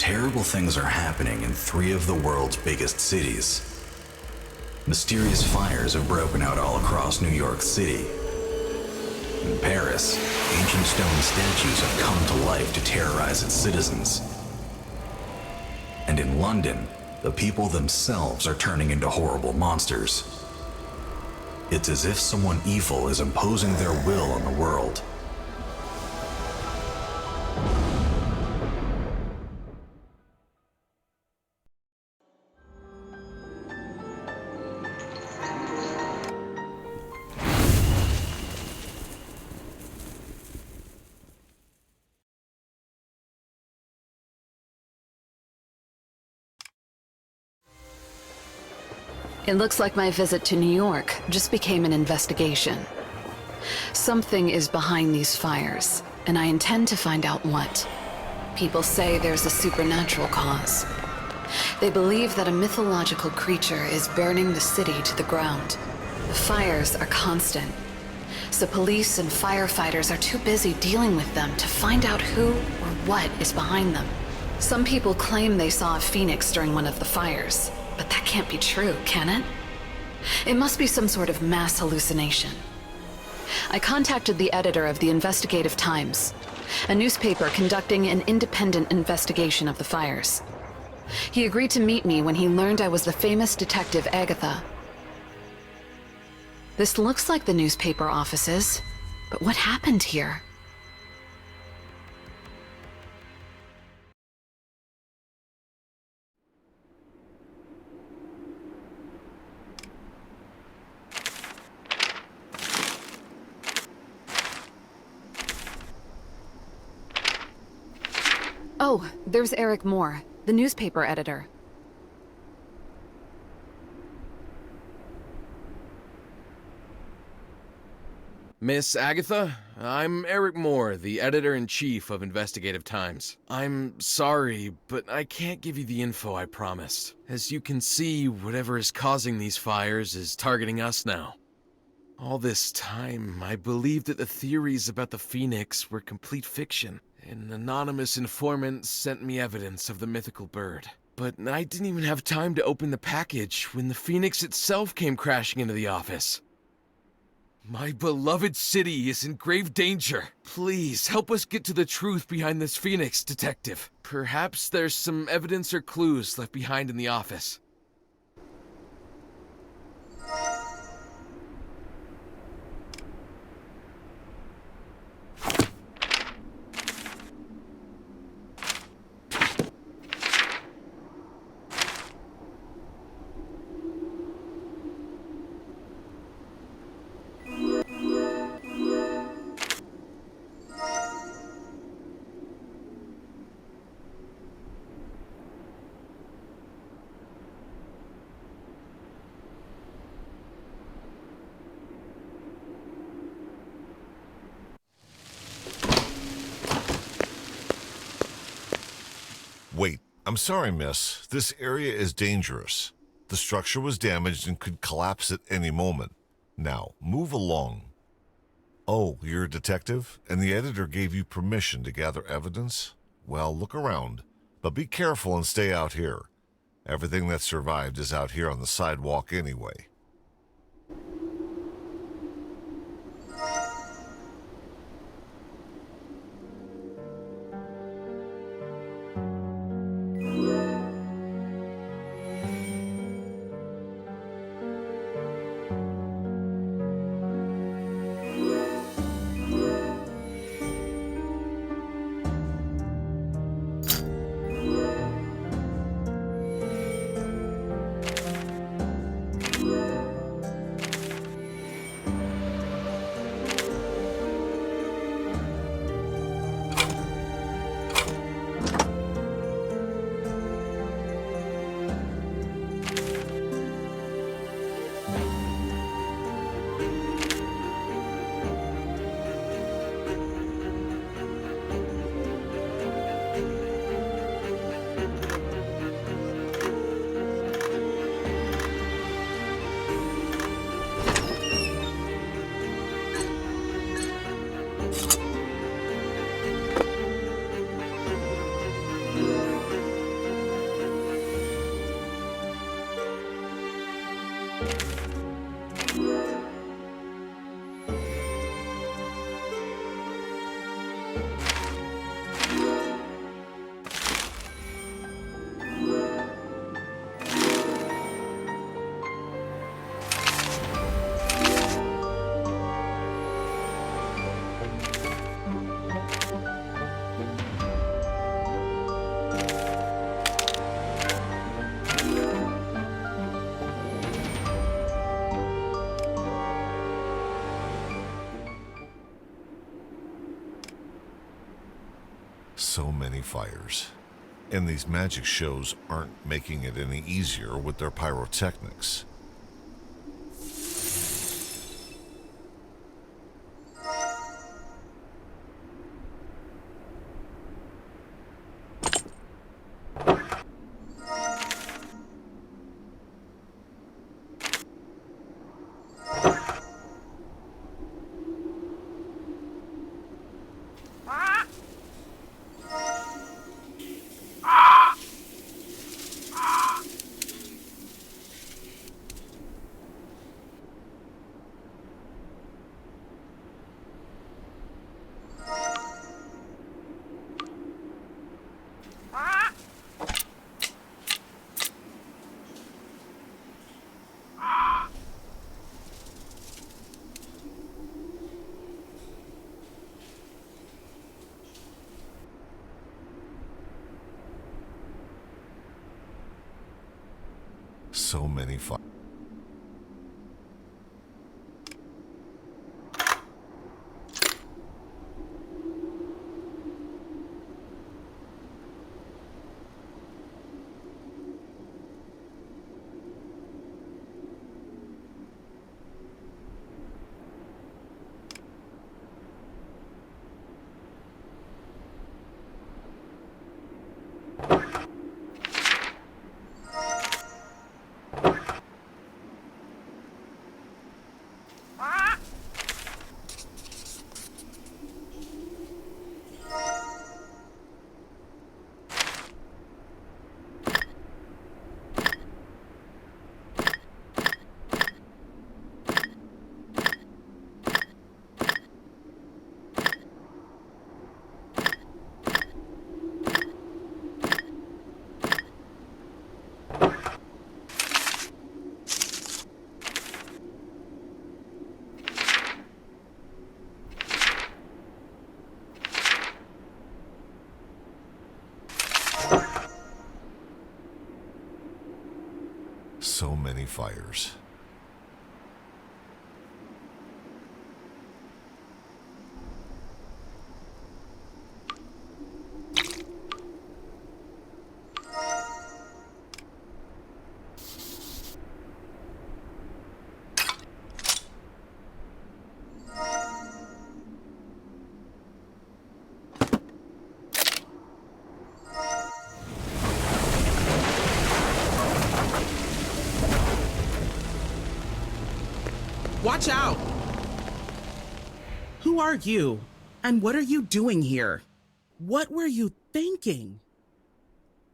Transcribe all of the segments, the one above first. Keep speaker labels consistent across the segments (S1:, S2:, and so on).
S1: Terrible things are happening in 3 of the world's biggest cities. Mysterious fires have broken out all across New York City. In Paris, ancient stone statues have come to life to terrorize its citizens. And in London, the people themselves are turning into horrible monsters. It's as if someone evil is imposing their will on the world.
S2: It looks like my visit to New York just became an investigation. Something is behind these fires, and I intend to find out what. People say there's a supernatural cause. They believe that a mythological creature is burning the city to the ground. The fires are constant, so police and firefighters are too busy dealing with them to find out who or what is behind them. Some people claim they saw a phoenix during one of the fires. But that can't be true, can it? It must be some sort of mass hallucination. I contacted the editor of the Investigative Times, a newspaper conducting an independent investigation of the fires. He agreed to meet me when he learned I was the famous detective Agatha. This looks like the newspaper offices, but what happened here? Oh, there's Eric Moore, the newspaper editor.
S3: Miss Agatha, I'm Eric Moore, the editor-in-chief of Investigative Times. I'm sorry, but I can't give you the info I promised. As you can see, whatever is causing these fires is targeting us now. All this time, I believed that the theories about the Phoenix were complete fiction. An anonymous informant sent me evidence of the mythical bird. But I didn't even have time to open the package when the Phoenix itself came crashing into the office. My beloved city is in grave danger. Please, help us get to the truth behind this Phoenix, Detective. Perhaps there's some evidence or clues left behind in the office.
S4: Wait, I'm sorry, miss. This area is dangerous. The structure was damaged and could collapse at any moment. Now, move along. Oh, you're a detective? And the editor gave you permission to gather evidence? Well, look around. But be careful and stay out here. Everything that survived is out here on the sidewalk anyway. So many fires. And these magic shows aren't making it any easier with their pyrotechnics. So many fires. So many fires.
S5: Watch out! Who are you? And what are you doing here? What were you thinking?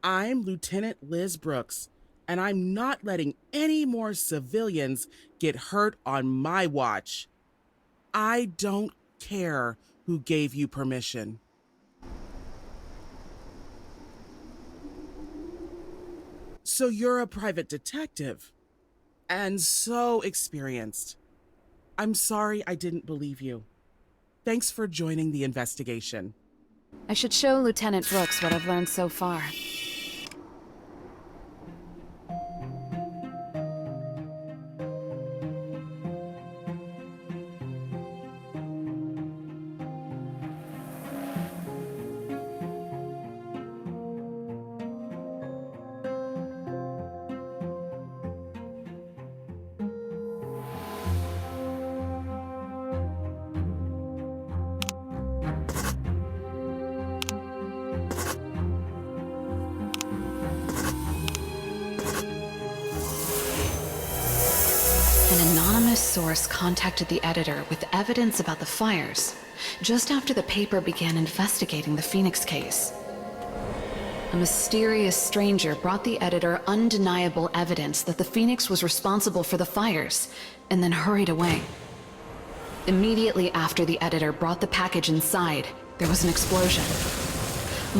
S5: I'm Lieutenant Liz Brooks, and I'm not letting any more civilians get hurt on my watch. I don't care who gave you permission. So you're a private detective, and so experienced. I'm sorry I didn't believe you. Thanks for joining the investigation.
S2: I should show Lieutenant Brooks what I've learned so far. An anonymous source contacted the editor with evidence about the fires, just after the paper began investigating the Phoenix case. A mysterious stranger brought the editor undeniable evidence that the Phoenix was responsible for the fires, and then hurried away. Immediately after the editor brought the package inside, there was an explosion.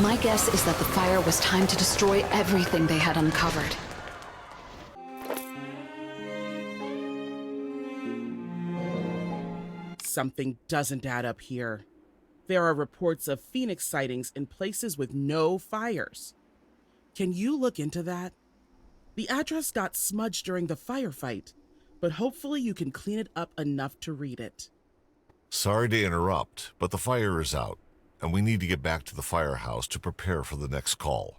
S2: My guess is that the fire was timed to destroy everything they had uncovered.
S5: Something doesn't add up here. There are reports of Phoenix sightings in places with no fires. Can you look into that? The address got smudged during the firefight, but hopefully you can clean it up enough to read it.
S4: Sorry to interrupt, but the fire is out, and we need to get back to the firehouse to prepare for the next call.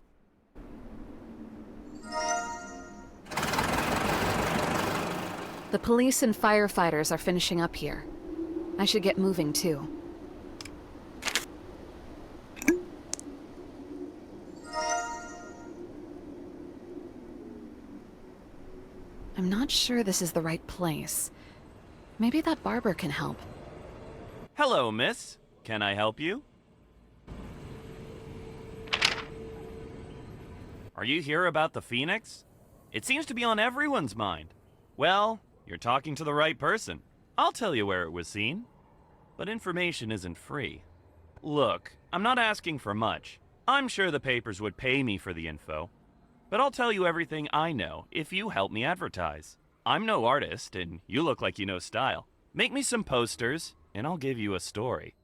S2: The police and firefighters are finishing up here. I should get moving too. I'm not sure this is the right place. Maybe that barber can help.
S6: Hello, miss. Can I help you? Are you here about the Phoenix? It seems to be on everyone's mind. Well, you're talking to the right person. I'll tell you where it was seen. But information isn't free. Look, I'm not asking for much. I'm sure the papers would pay me for the info. But I'll tell you everything I know if you help me advertise. I'm no artist, and you look like you know style. Make me some posters, and I'll give you a story.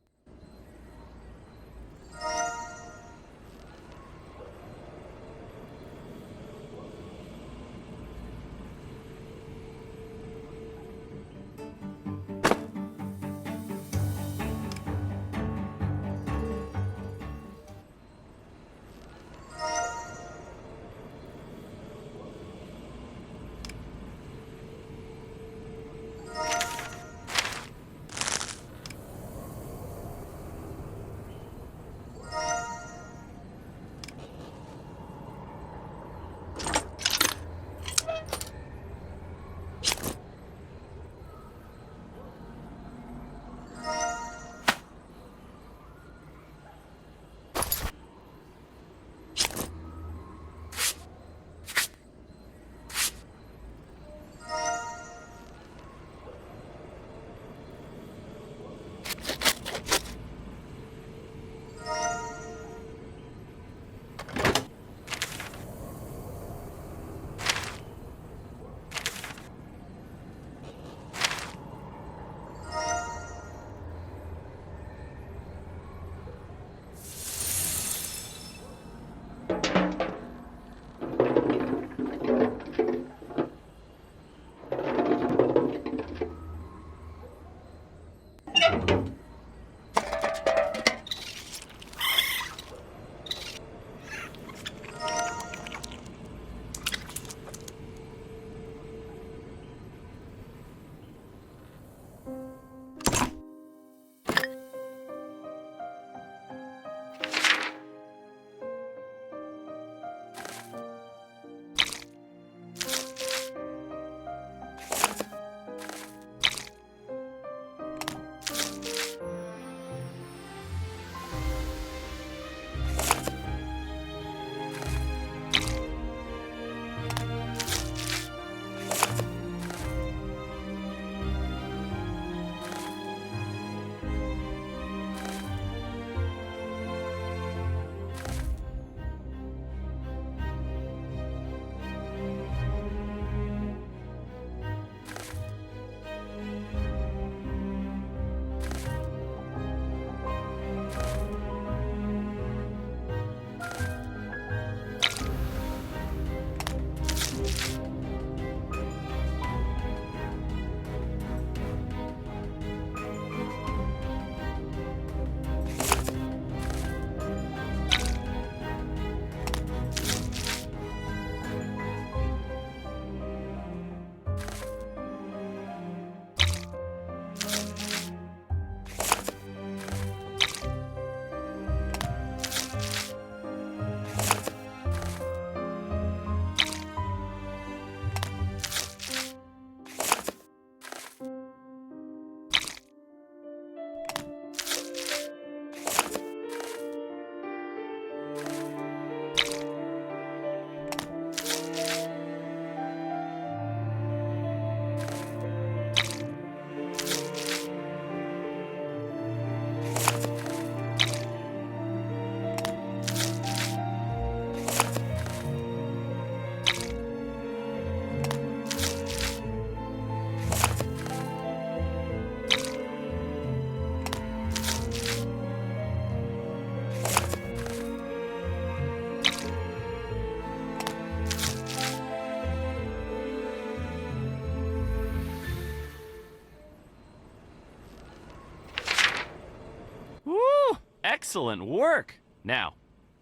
S6: Excellent work! Now,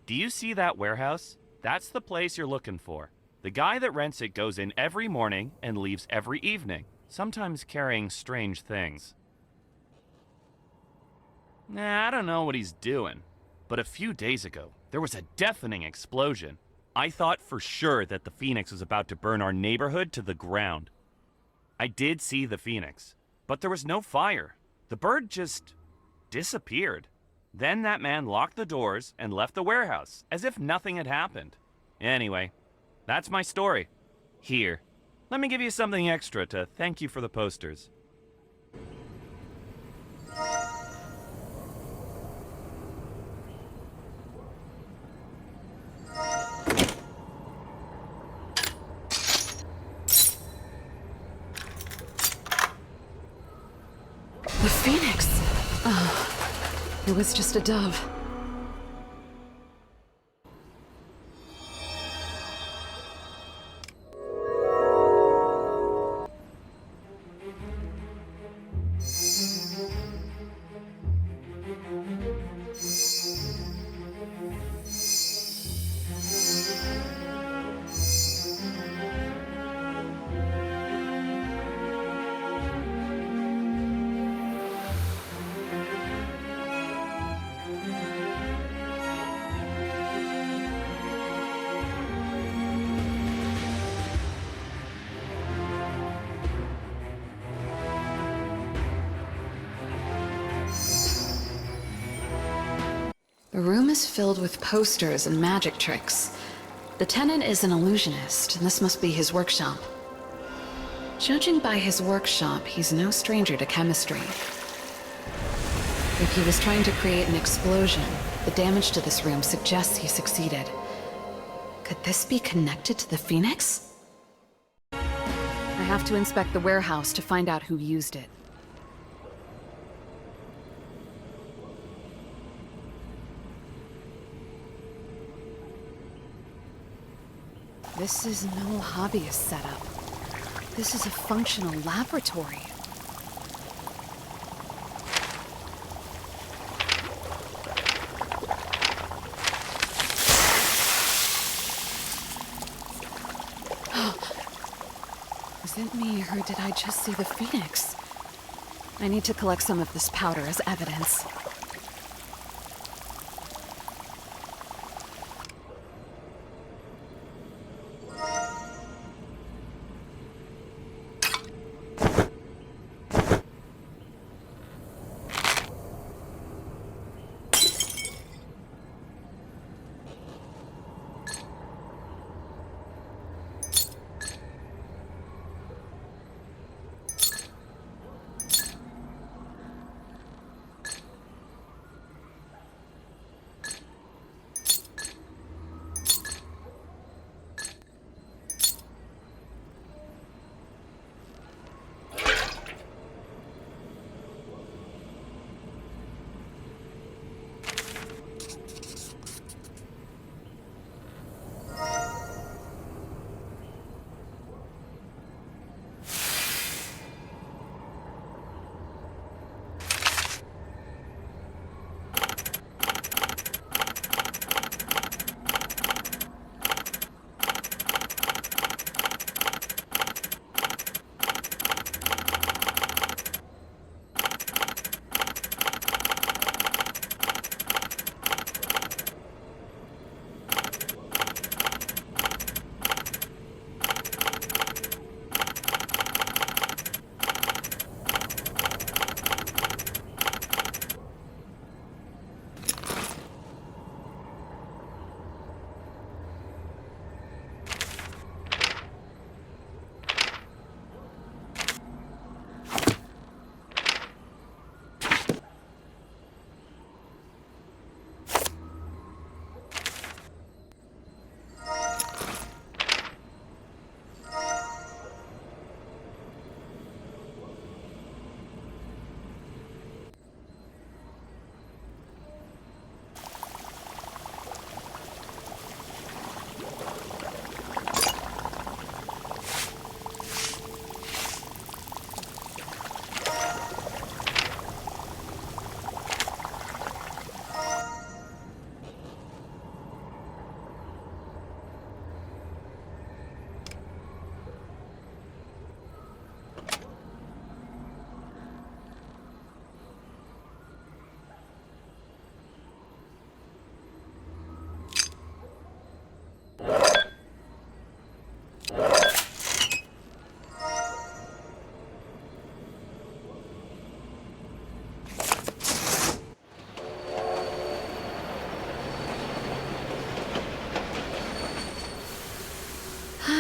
S6: do you see that warehouse? That's the place you're looking for. The guy that rents it goes in every morning and leaves every evening, sometimes carrying strange things. I don't know what he's doing, but a few days ago, there was a deafening explosion. I thought for sure that the Phoenix was about to burn our neighborhood to the ground. I did see the Phoenix, but there was no fire. The bird just disappeared. Then that man locked the doors and left the warehouse, as if nothing had happened. Anyway, that's my story. Here, let me give you something extra to thank you for the posters.
S2: The Phoenix! Oh, it was just a dove. The room is filled with posters and magic tricks. The tenant is an illusionist, and this must be his workshop. Judging by his workshop, he's no stranger to chemistry. If he was trying to create an explosion, the damage to this room suggests he succeeded. Could this be connected to the Phoenix? I have to inspect the warehouse to find out who used it. This is no hobbyist setup. This is a functional laboratory. Is it me, or did I just see the Phoenix? I need to collect some of this powder as evidence.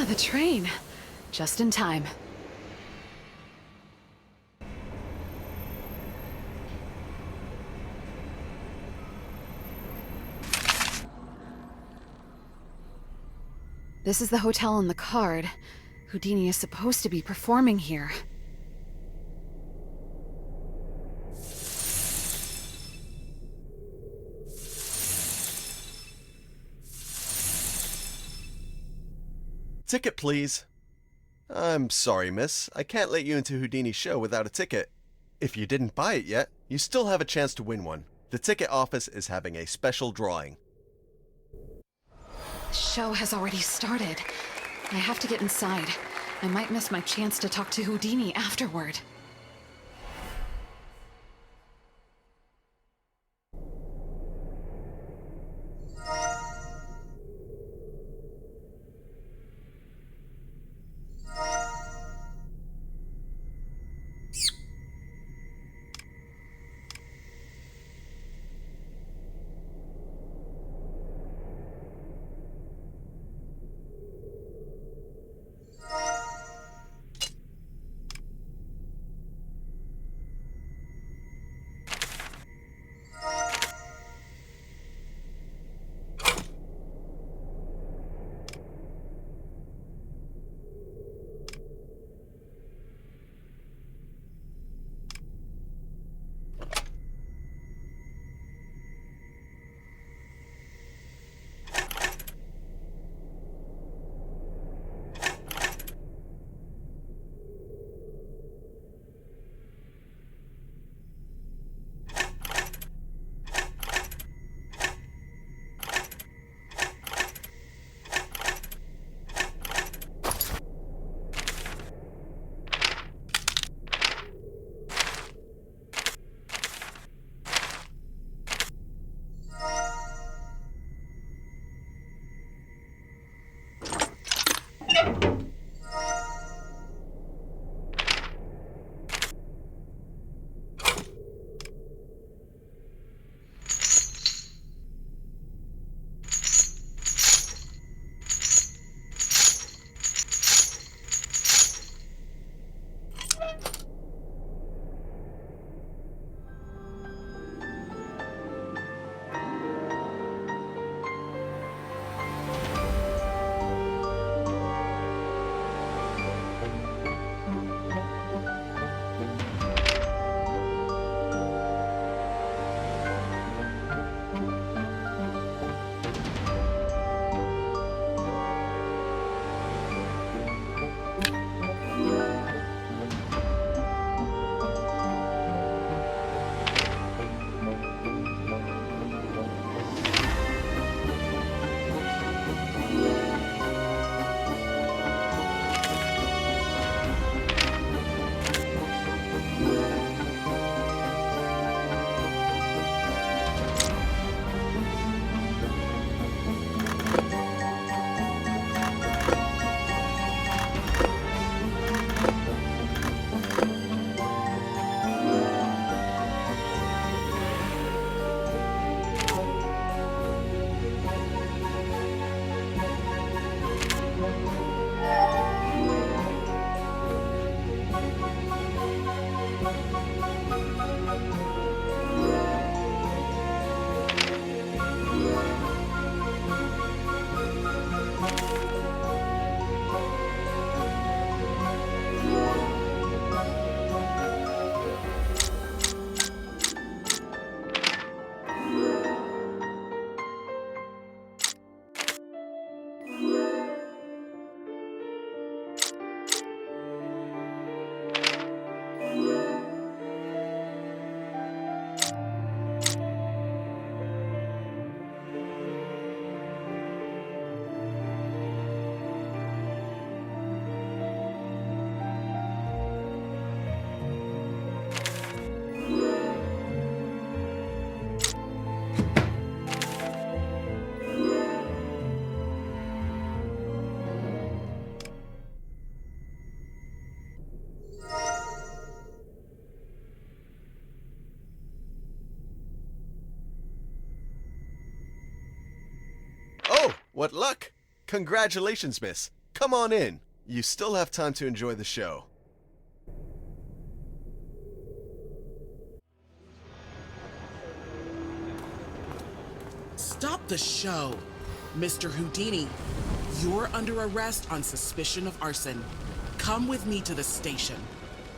S2: the train. Just in time. This is the hotel on the card. Houdini is supposed to be performing here.
S7: Ticket, please. I'm sorry, miss. I can't let you into Houdini's show without a ticket. If you didn't buy it yet, you still have a chance to win one. The ticket office is having a special drawing.
S2: The show has already started. I have to get inside. I might miss my chance to talk to Houdini afterward.
S7: Oh, what luck! Congratulations, miss. Come on in. You still have time to enjoy the show.
S5: Stop the show. Mr. Houdini, you're under arrest on suspicion of arson. Come with me to the station.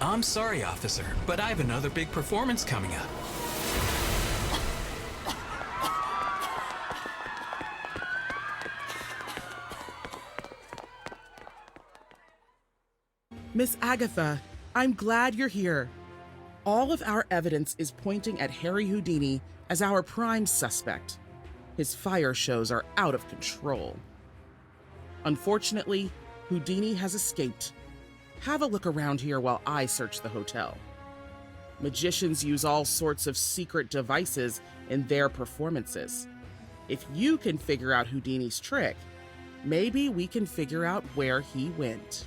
S8: I'm sorry, officer, but I have another big performance coming up.
S5: Miss Agatha, I'm glad you're here. All of our evidence is pointing at Harry Houdini as our prime suspect. His fire shows are out of control. Unfortunately, Houdini has escaped. Have a look around here while I search the hotel. Magicians use all sorts of secret devices in their performances. If you can figure out Houdini's trick, maybe we can figure out where he went.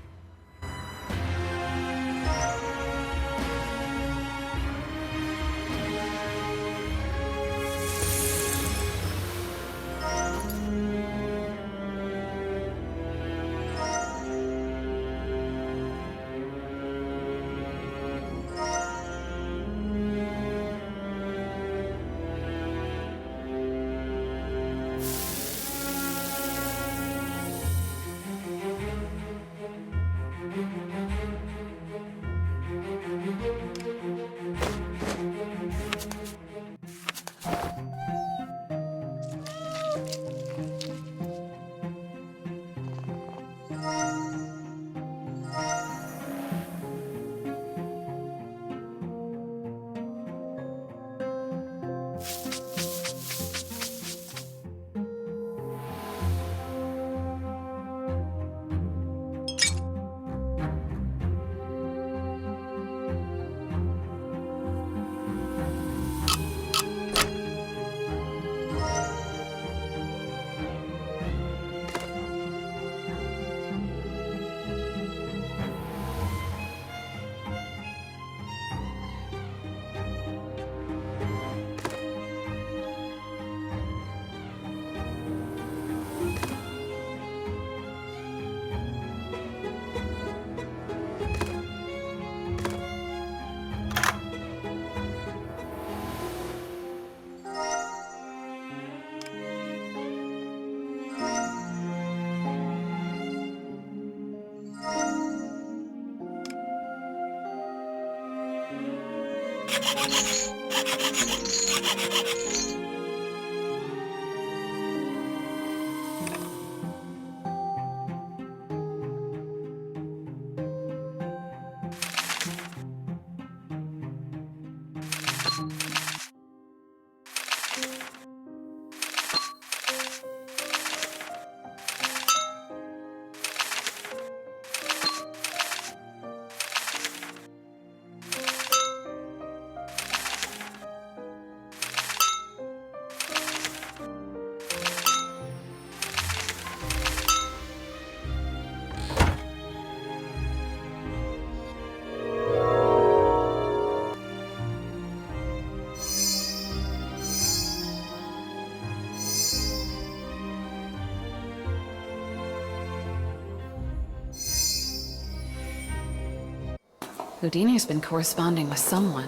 S2: Houdini's been corresponding with someone.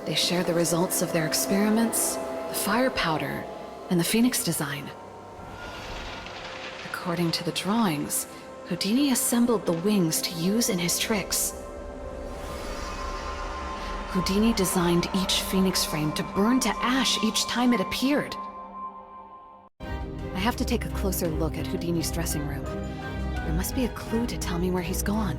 S2: They share the results of their experiments, the fire powder, and the Phoenix design. According to the drawings, Houdini assembled the wings to use in his tricks. Houdini designed each Phoenix frame to burn to ash each time it appeared. I have to take a closer look at Houdini's dressing room. There must be a clue to tell me where he's gone.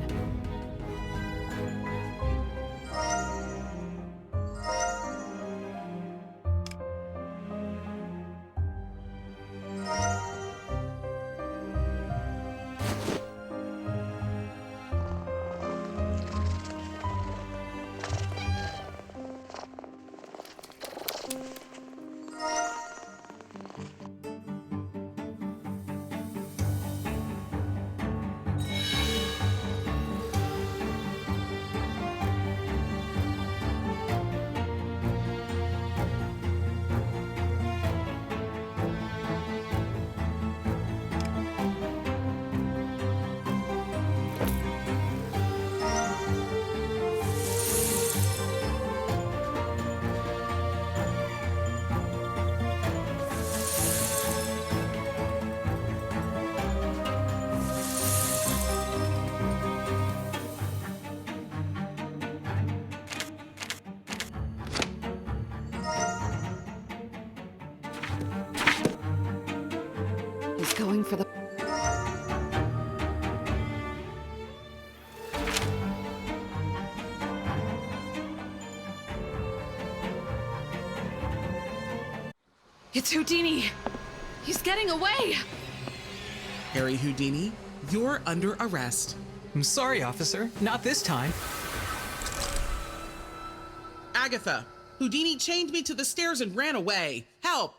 S2: going for the... It's Houdini! He's getting away!
S5: Harry Houdini, you're under arrest.
S8: I'm sorry, officer. Not this time.
S5: Agatha, Houdini chained me to the stairs and ran away. Help!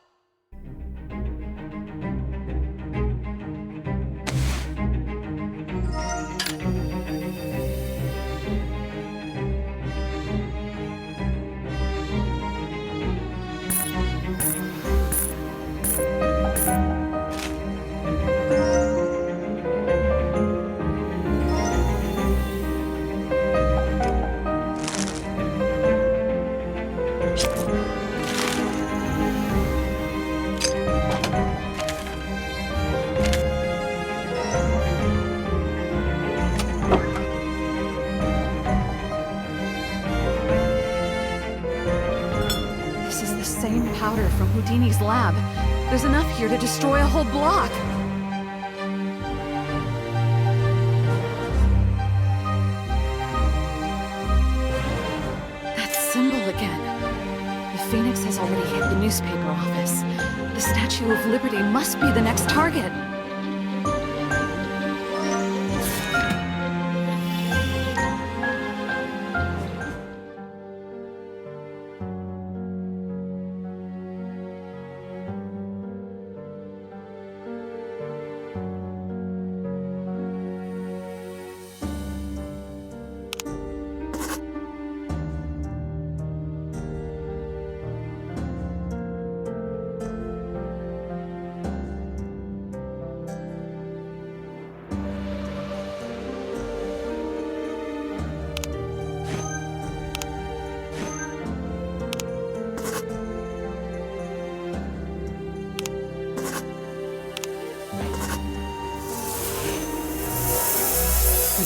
S2: This is the same powder from Houdini's lab. There's enough here to destroy a whole block. That symbol again. The Phoenix has already hit the newspaper office. The Statue of Liberty must be the next target.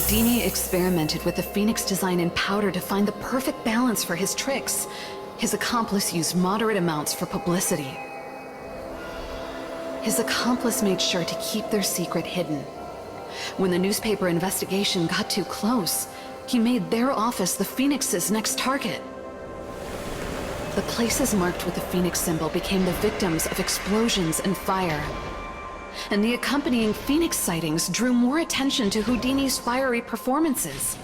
S2: Houdini experimented with the Phoenix design in powder to find the perfect balance for his tricks. His accomplice used moderate amounts for publicity. His accomplice made sure to keep their secret hidden. When the newspaper investigation got too close, he made their office the Phoenix's next target. The places marked with the Phoenix symbol became the victims of explosions and fire. And the accompanying Phoenix sightings drew more attention to Houdini's fiery performances.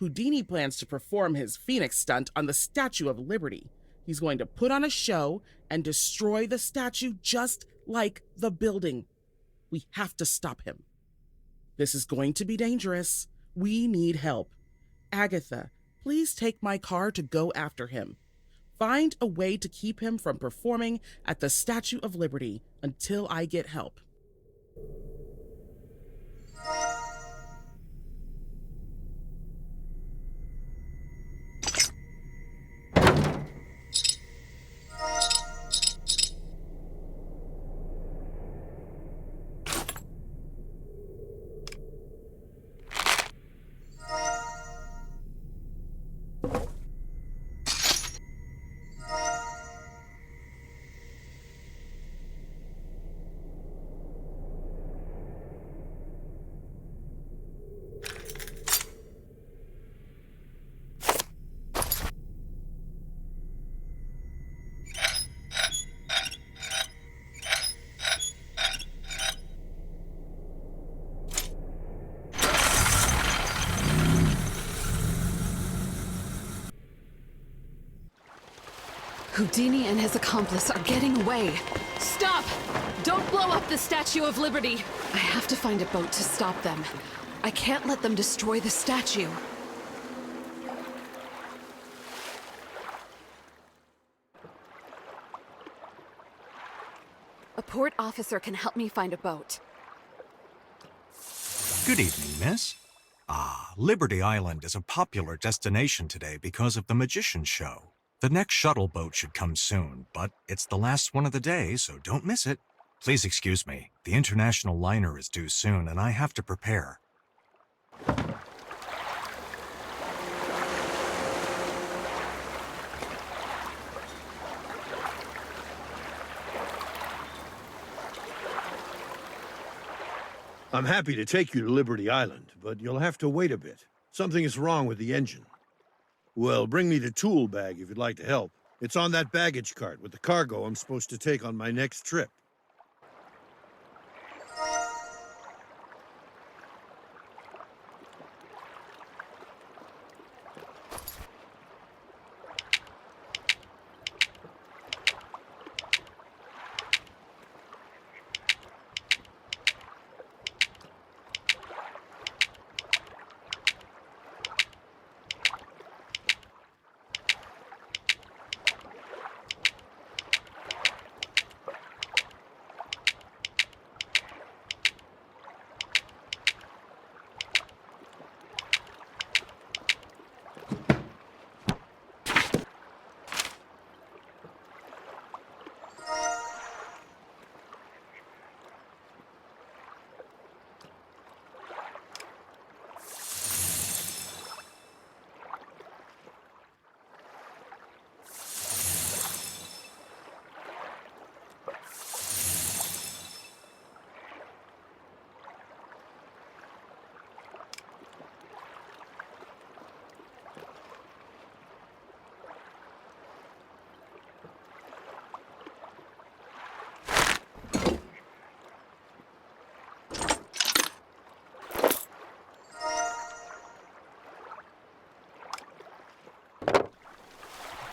S5: Houdini plans to perform his Phoenix stunt on the Statue of Liberty. He's going to put on a show and destroy the statue just like the building. We have to stop him. This is going to be dangerous. We need help. Agatha, please take my car to go after him. Find a way to keep him from performing at the Statue of Liberty until I get help.
S2: Houdini and his accomplice are getting away. Stop! Don't blow up the Statue of Liberty! I have to find a boat to stop them. I can't let them destroy the statue. A port officer can help me find a boat.
S9: Good evening, miss. Liberty Island is a popular destination today because of the magician show. The next shuttle boat should come soon, but it's the last one of the day, so don't miss it. Please excuse me. The international liner is due soon, and I have to prepare.
S10: I'm happy to take you to Liberty Island, but you'll have to wait a bit. Something is wrong with the engine. Well, bring me the tool bag if you'd like to help. It's on that baggage cart with the cargo I'm supposed to take on my next trip.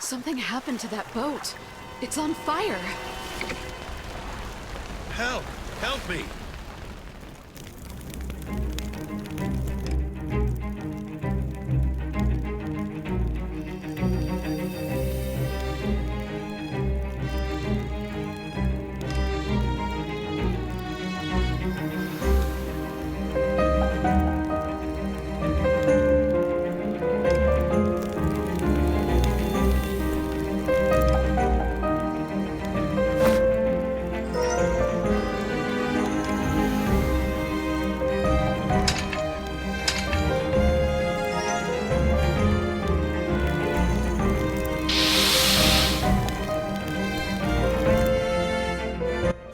S2: Something happened to that boat. It's on fire.
S10: Help! Help me!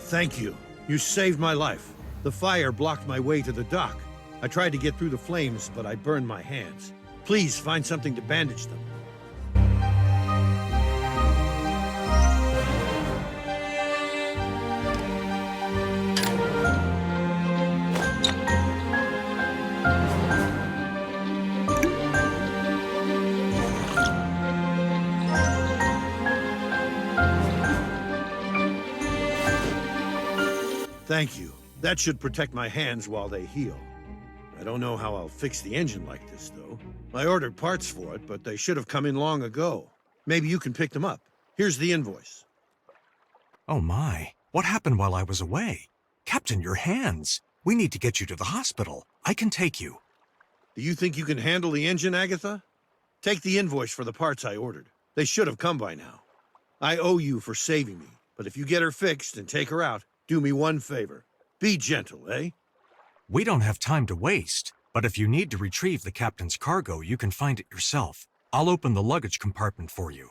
S10: Thank you. You saved my life. The fire blocked my way to the dock. I tried to get through the flames, but I burned my hands. Please find something to bandage them. Thank you. That should protect my hands while they heal. I don't know how I'll fix the engine like this, though. I ordered parts for it, but they should have come in long ago. Maybe you can pick them up. Here's the invoice.
S9: Oh my, what happened while I was away? Captain, your hands. We need to get you to the hospital. I can take you.
S10: Do you think you can handle the engine, Agatha? Take the invoice for the parts I ordered. They should have come by now. I owe you for saving me, but if you get her fixed and take her out, do me one favor. Be gentle, eh?
S9: We don't have time to waste, but if you need to retrieve the captain's cargo, you can find it yourself. I'll open the luggage compartment for you.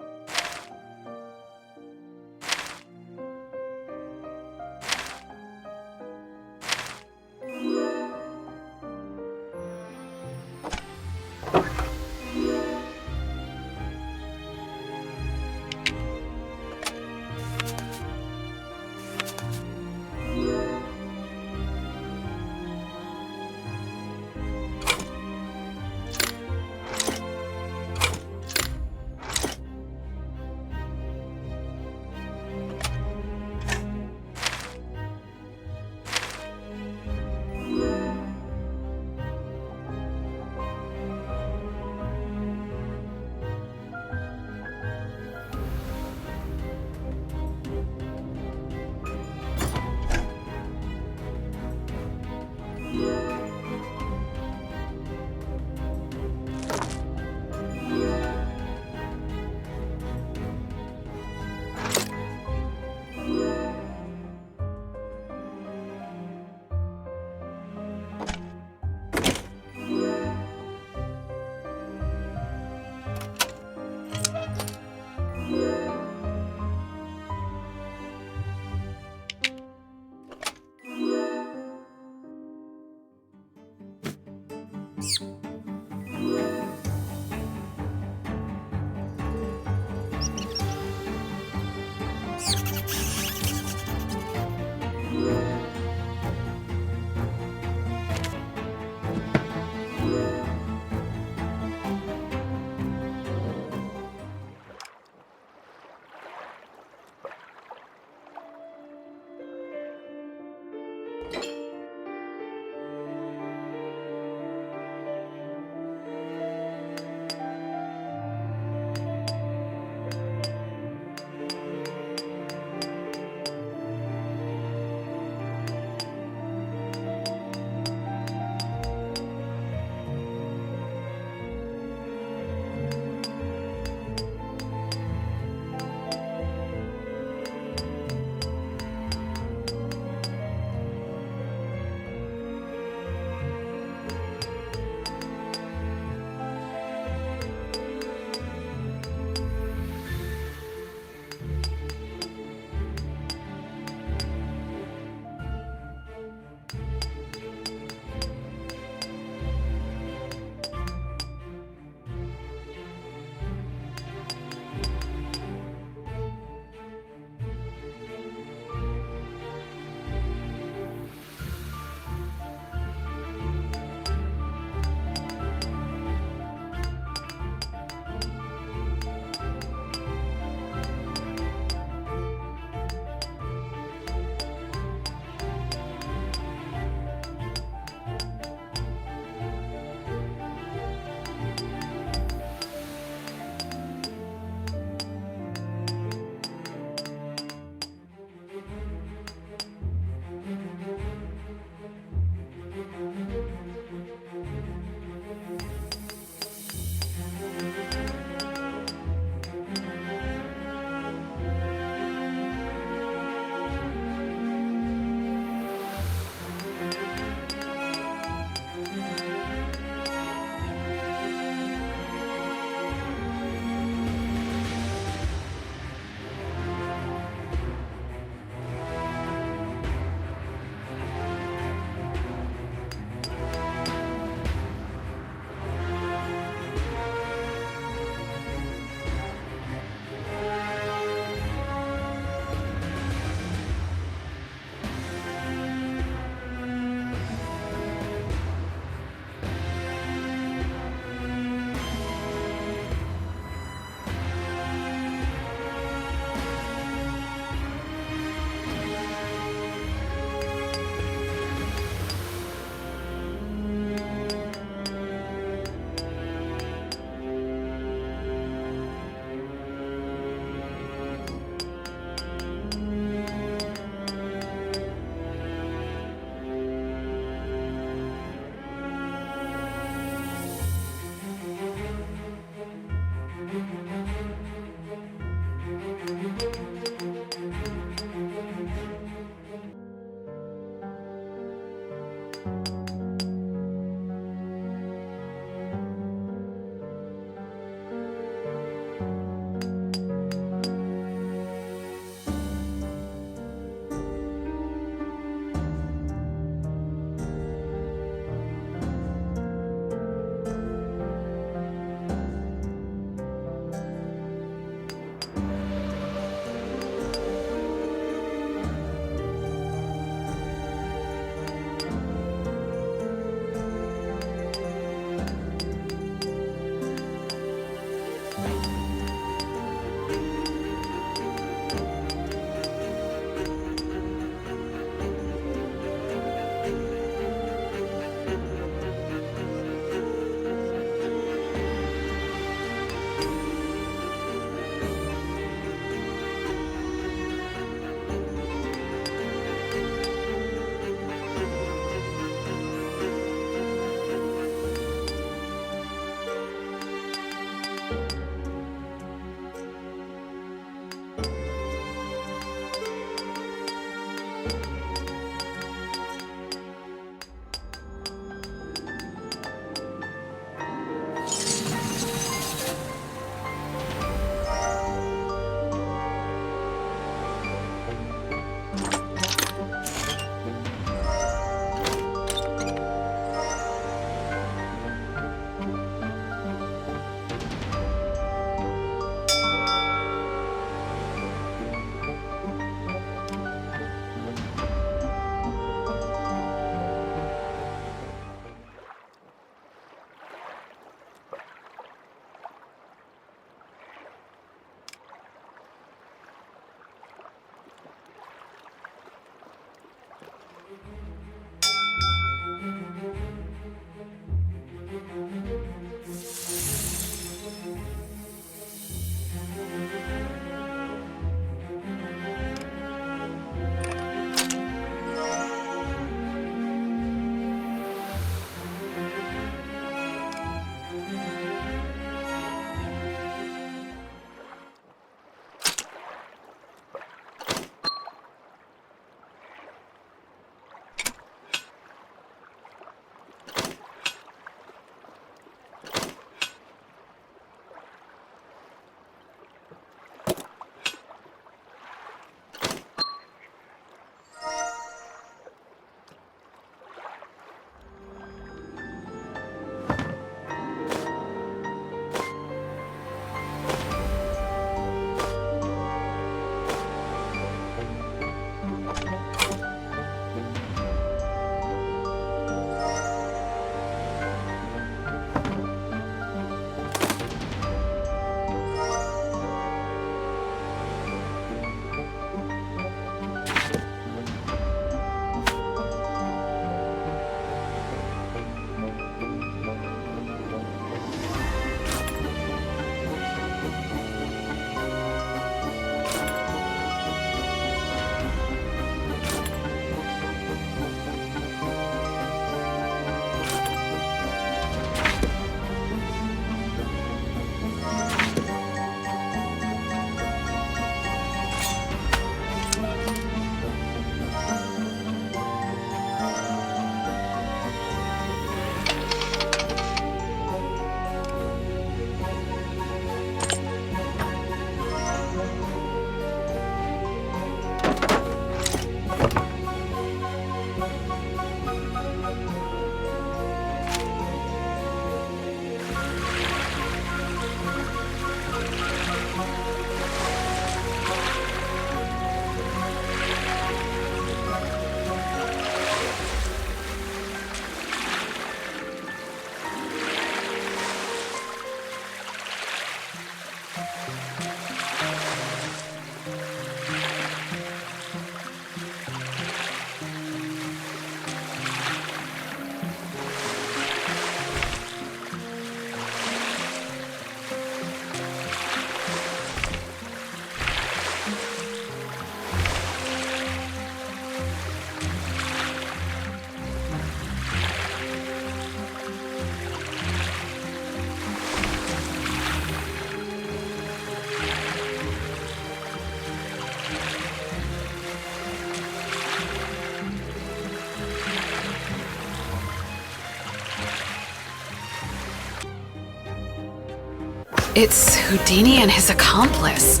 S2: It's Houdini and his accomplice.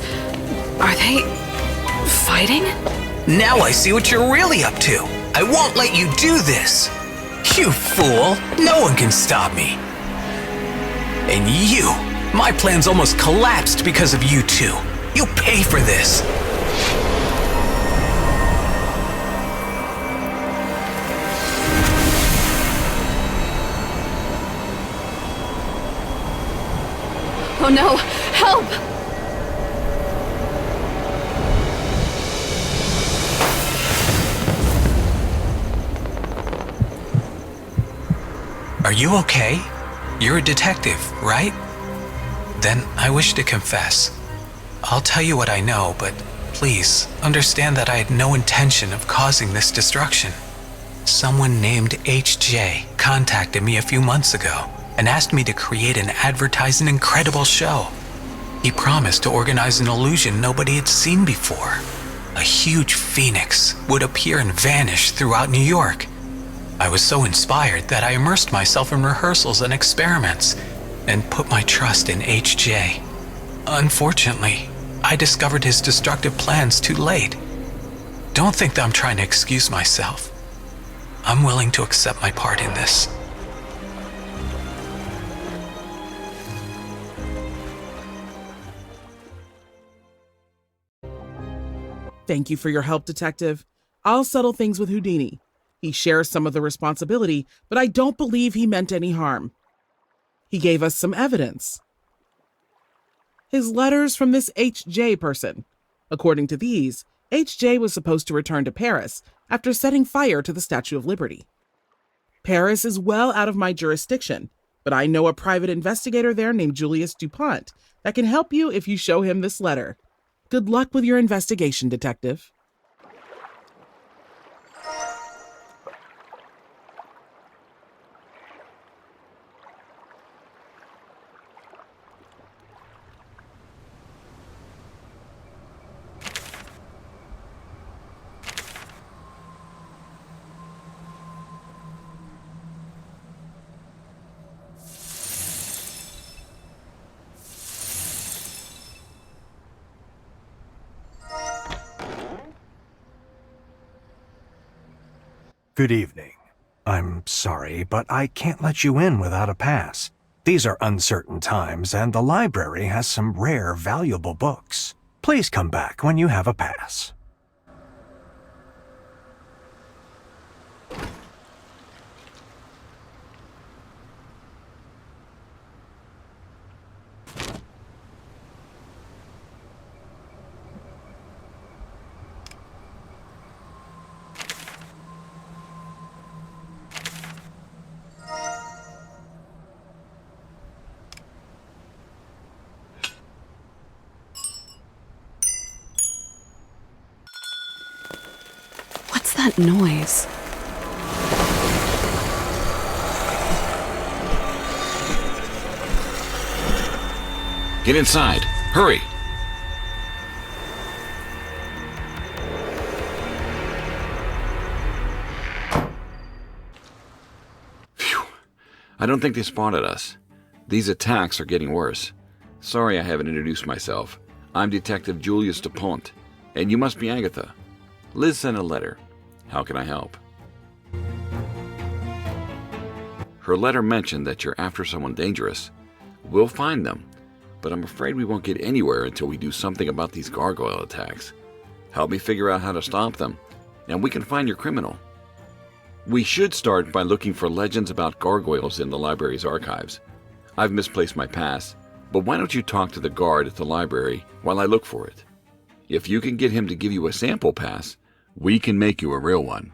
S2: Are they fighting?
S8: Now I see what you're really up to. I won't let you do this. You fool. No one can stop me. And you. My plans almost collapsed because of you two. You'll pay for this.
S2: Oh no, help!
S8: Are you okay? You're a detective, right? Then I wish to confess. I'll tell you what I know, but please understand that I had no intention of causing this destruction. Someone named HJ contacted me a few months ago and asked me to create and advertise an incredible show. He promised to organize an illusion nobody had seen before. A huge phoenix would appear and vanish throughout New York. I was so inspired that I immersed myself in rehearsals and experiments and put my trust in HJ. Unfortunately, I discovered his destructive plans too late. Don't think that I'm trying to excuse myself. I'm willing to accept my part in this.
S5: Thank you for your help, Detective. I'll settle things with Houdini. He shares some of the responsibility, but I don't believe he meant any harm. He gave us some evidence. His letters from this HJ person. According to these, HJ was supposed to return to Paris after setting fire to the Statue of Liberty. Paris is well out of my jurisdiction, but I know a private investigator there named Julius DuPont that can help you if you show him this letter. Good luck with your investigation, Detective.
S9: Good evening. I'm sorry, but I can't let you in without a pass. These are uncertain times, and the library has some rare, valuable books. Please come back when you have a pass.
S2: What's that noise?
S11: Get inside. Hurry. Phew. I don't think they spotted us. These attacks are getting worse. Sorry I haven't introduced myself. I'm Detective Julius DuPont, and you must be Agatha. Liz sent a letter. How can I help? Her letter mentioned that you're after someone dangerous. We'll find them, but I'm afraid we won't get anywhere until we do something about these gargoyle attacks. Help me figure out how to stop them, and we can find your criminal. We should start by looking for legends about gargoyles in the library's archives. I've misplaced my pass, but why don't you talk to the guard at the library while I look for it? If you can get him to give you a sample pass, we can make you a real one.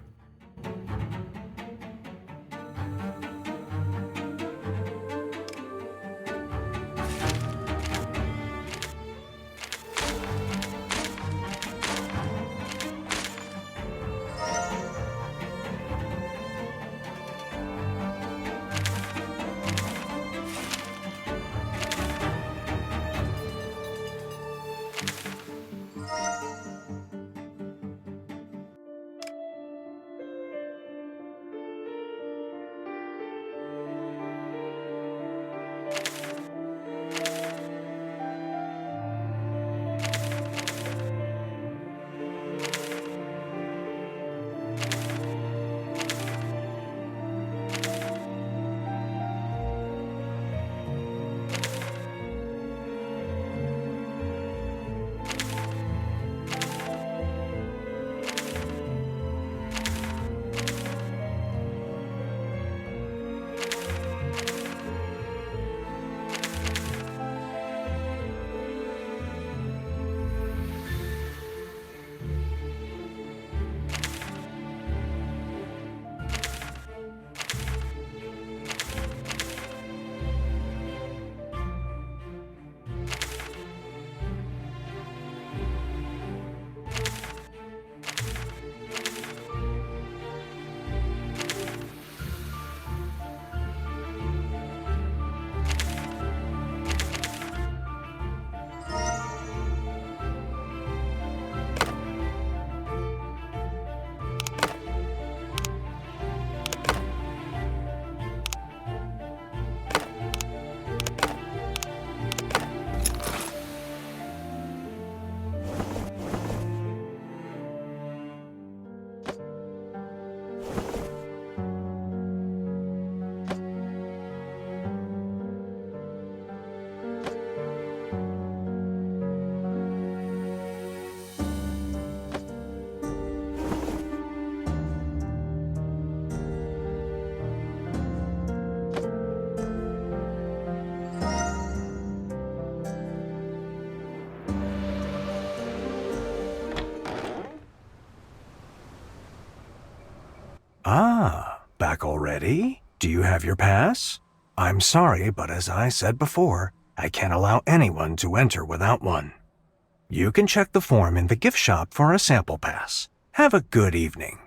S9: already? Do you have your pass? I'm sorry, but as I said before, I can't allow anyone to enter without one. You can check the form in the gift shop for a sample pass. Have a good evening.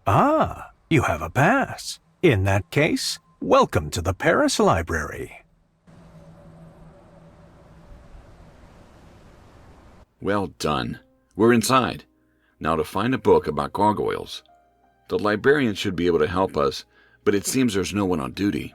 S9: Ah, you have a pass. In that case, welcome to the Paris Library.
S11: Well done. We're inside. Now to find a book about gargoyles. The librarian should be able to help us, but it seems there's no one on duty.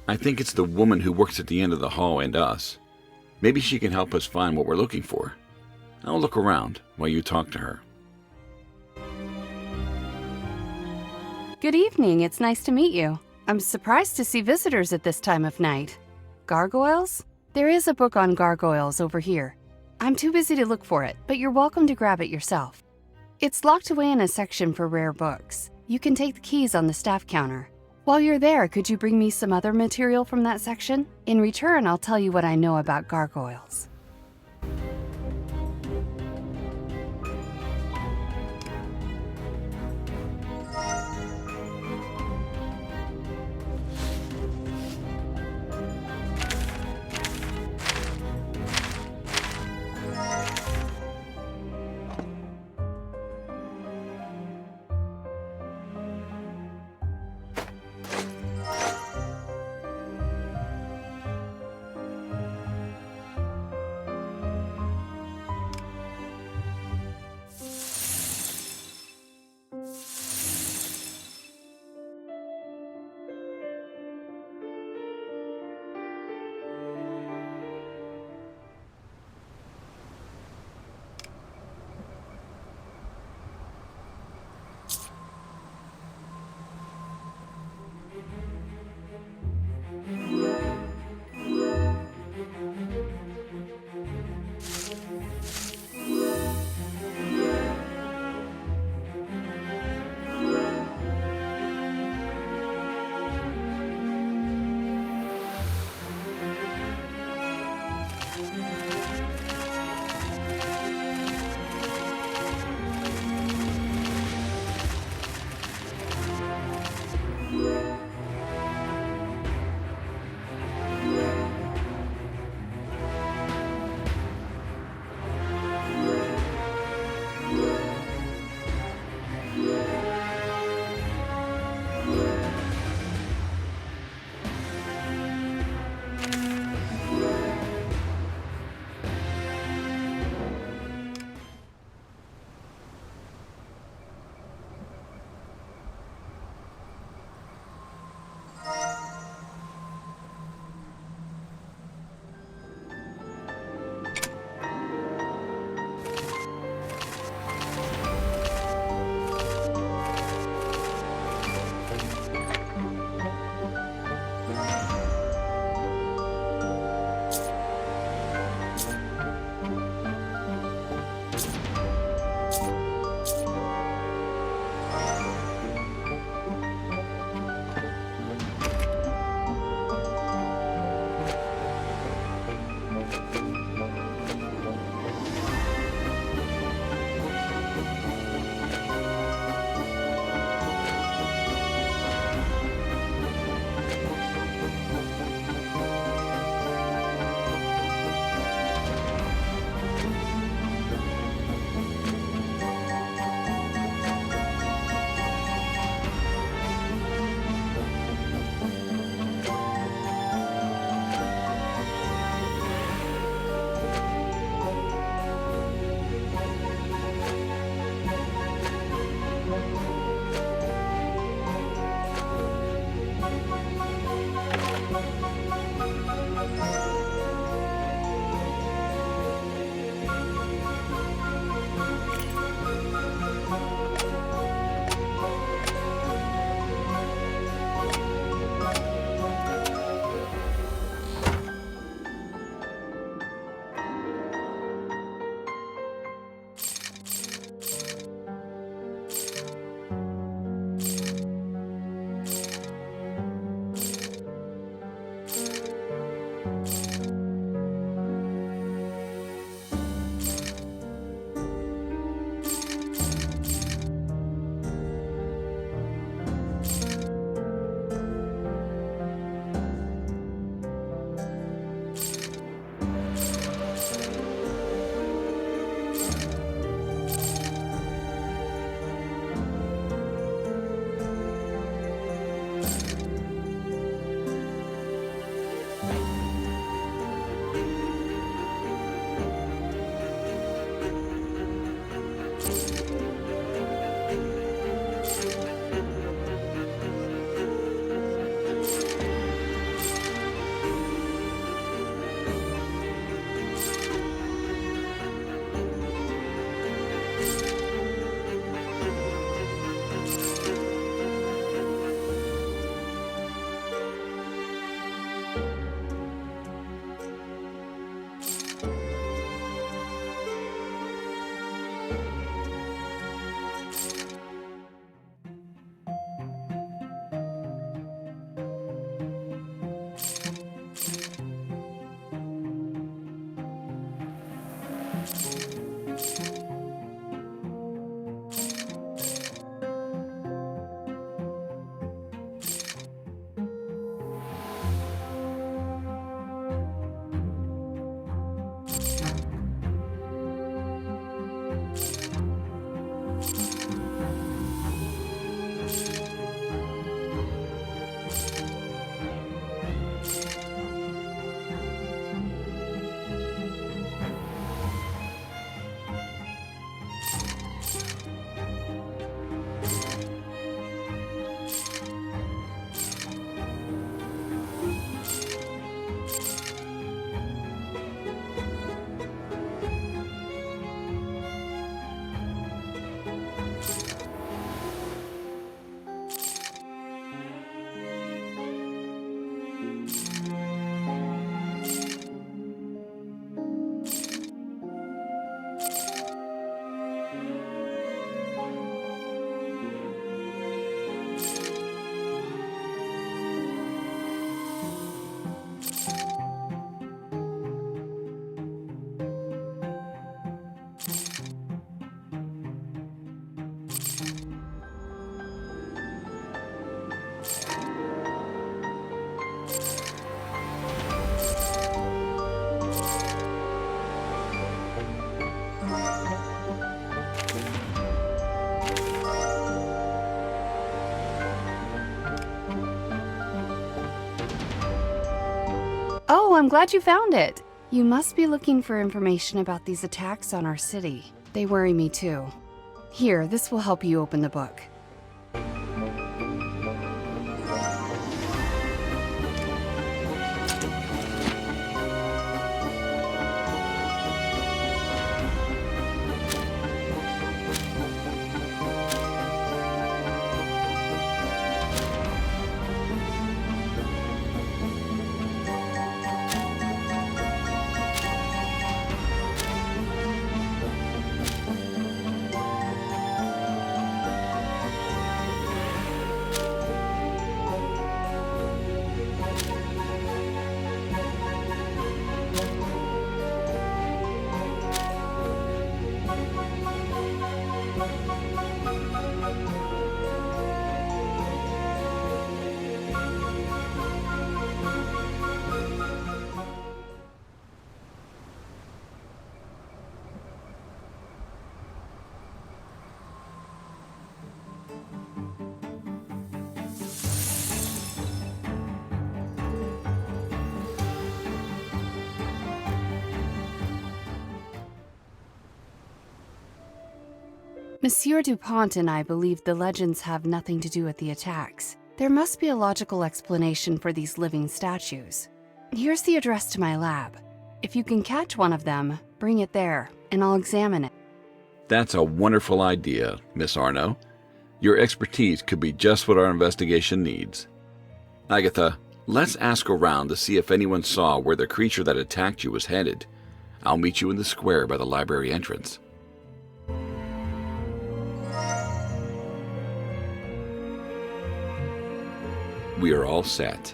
S11: I think it's the woman who works at the end of the hall and us. Maybe she can help us find what we're looking for. I'll look around while you talk to her.
S12: Good evening, it's nice to meet you. I'm surprised to see visitors at this time of night. Gargoyles? There is a book on gargoyles over here. I'm too busy to look for it, but you're welcome to grab it yourself. It's locked away in a section for rare books. You can take the keys on the staff counter. While you're there, could you bring me some other material from that section? In return, I'll tell you what I know about gargoyles. Oh, I'm glad you found it. You must be looking for information about these attacks on our city. They worry me too. Here, this will help you open the book. Monsieur Dupont and I believe the legends have nothing to do with the attacks. There must be a logical explanation for these living statues. Here's the address to my lab. If you can catch one of them, bring it there, and I'll examine it.
S11: That's a wonderful idea, Miss Arno. Your expertise could be just what our investigation needs. Agatha, let's ask around to see if anyone saw where the creature that attacked you was headed. I'll meet you in the square by the library entrance. We are all set.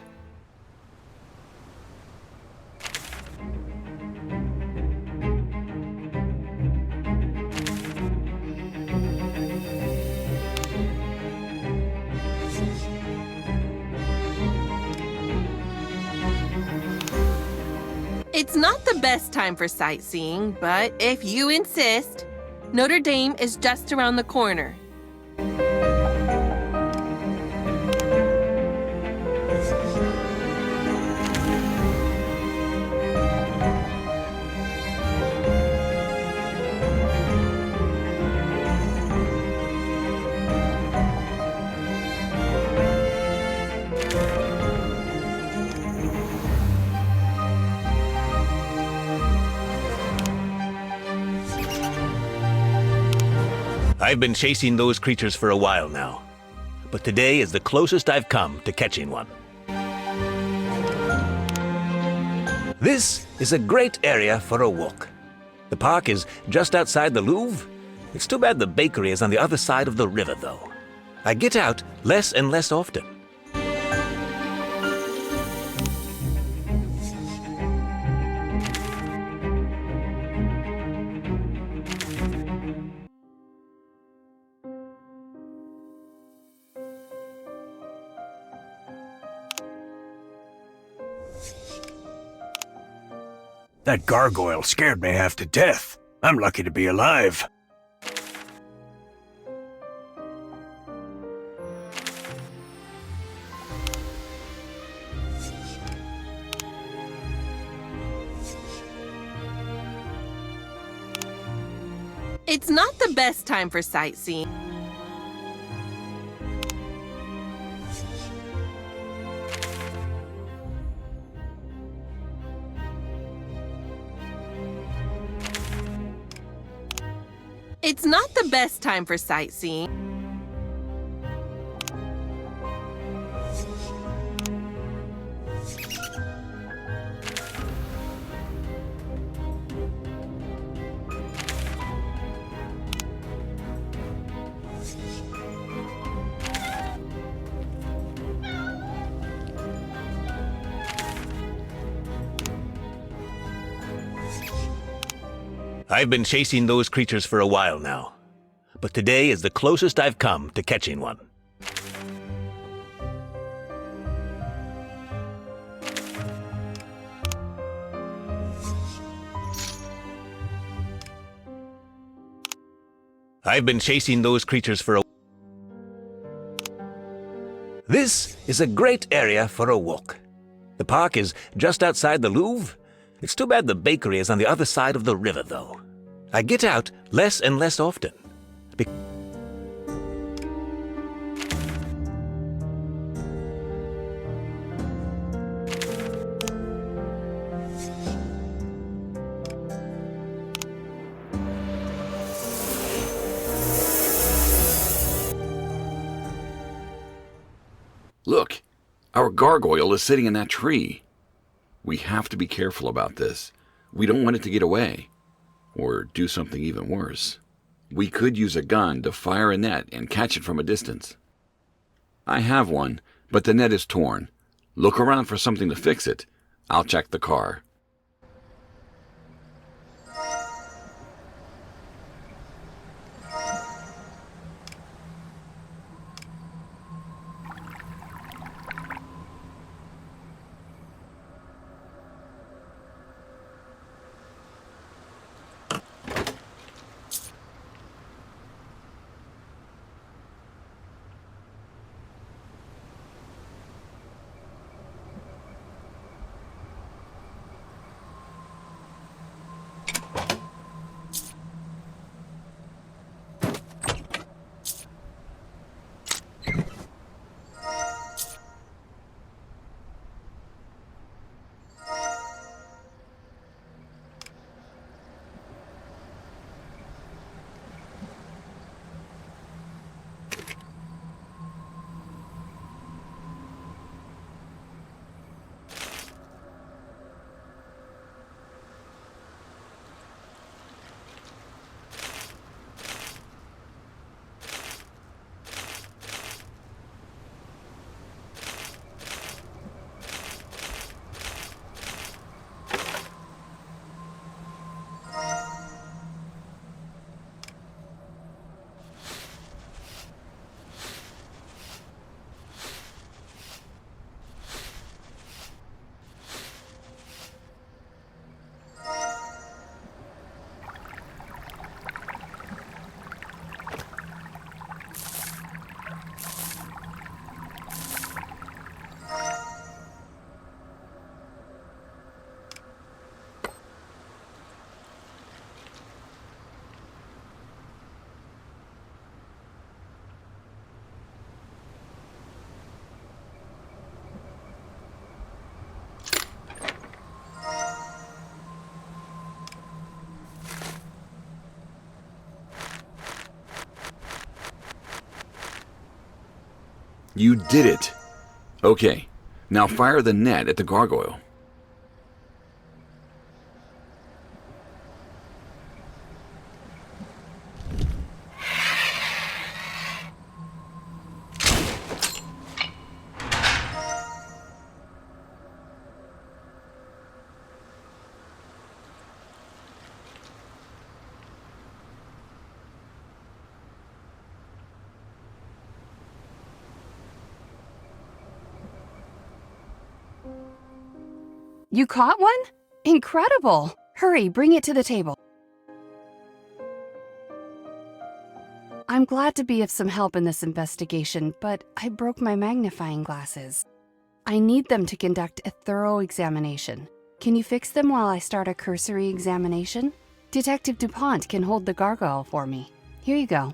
S13: It's not the best time for sightseeing, but if you insist, Notre Dame is just around the corner.
S14: I've been chasing those creatures for a while now, but today is the closest I've come to catching one. This is a great area for a walk. The park is just outside the Louvre. It's too bad the bakery is on the other side of the river, though. I get out less and less often.
S15: That gargoyle scared me half to death. I'm lucky to be alive.
S13: It's not the best time for sightseeing. It's not the best time for sightseeing.
S14: I've been chasing those creatures for a while now, but today is the closest I've come to catching one. I've been chasing those creatures for a... This is a great area for a walk. The park is just outside the Louvre. It's too bad the bakery is on the other side of the river, though. I get out less and less often.
S11: Look, our gargoyle is sitting in that tree. We have to be careful about this. We don't want it to get away, or do something even worse. We could use a gun to fire a net and catch it from a distance. I have one, but the net is torn. Look around for something to fix it. I'll check the car. You did it! Okay, now fire the net at the gargoyle.
S12: You caught one? Incredible! Hurry, bring it to the table. I'm glad to be of some help in this investigation, but I broke my magnifying glasses. I need them to conduct a thorough examination. Can you fix them while I start a cursory examination? Detective DuPont can hold the gargoyle for me. Here you go.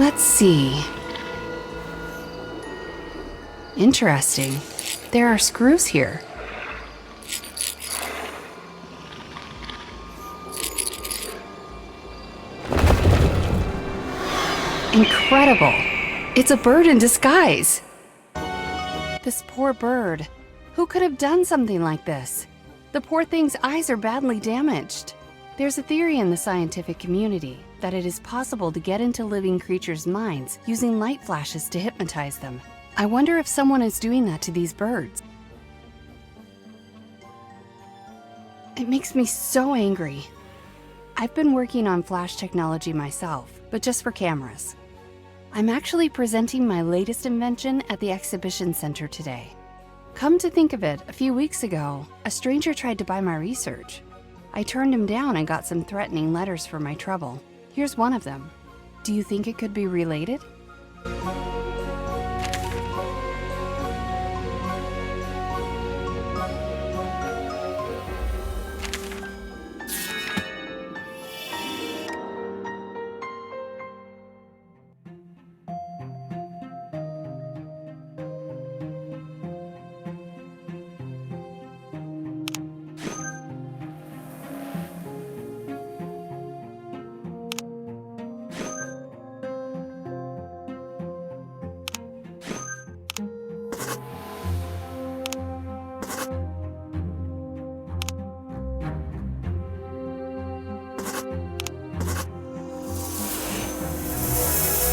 S12: Let's see. Interesting. There are screws here. Incredible! It's a bird in disguise! This poor bird. Who could have done something like this? The poor thing's eyes are badly damaged. There's a theory in the scientific community that it is possible to get into living creatures' minds using light flashes to hypnotize them. I wonder if someone is doing that to these birds. It makes me so angry. I've been working on flash technology myself, but just for cameras. I'm actually presenting my latest invention at the exhibition center today. Come to think of it, a few weeks ago, a stranger tried to buy my research. I turned him down and got some threatening letters for my trouble. Here's one of them. Do you think it could be related?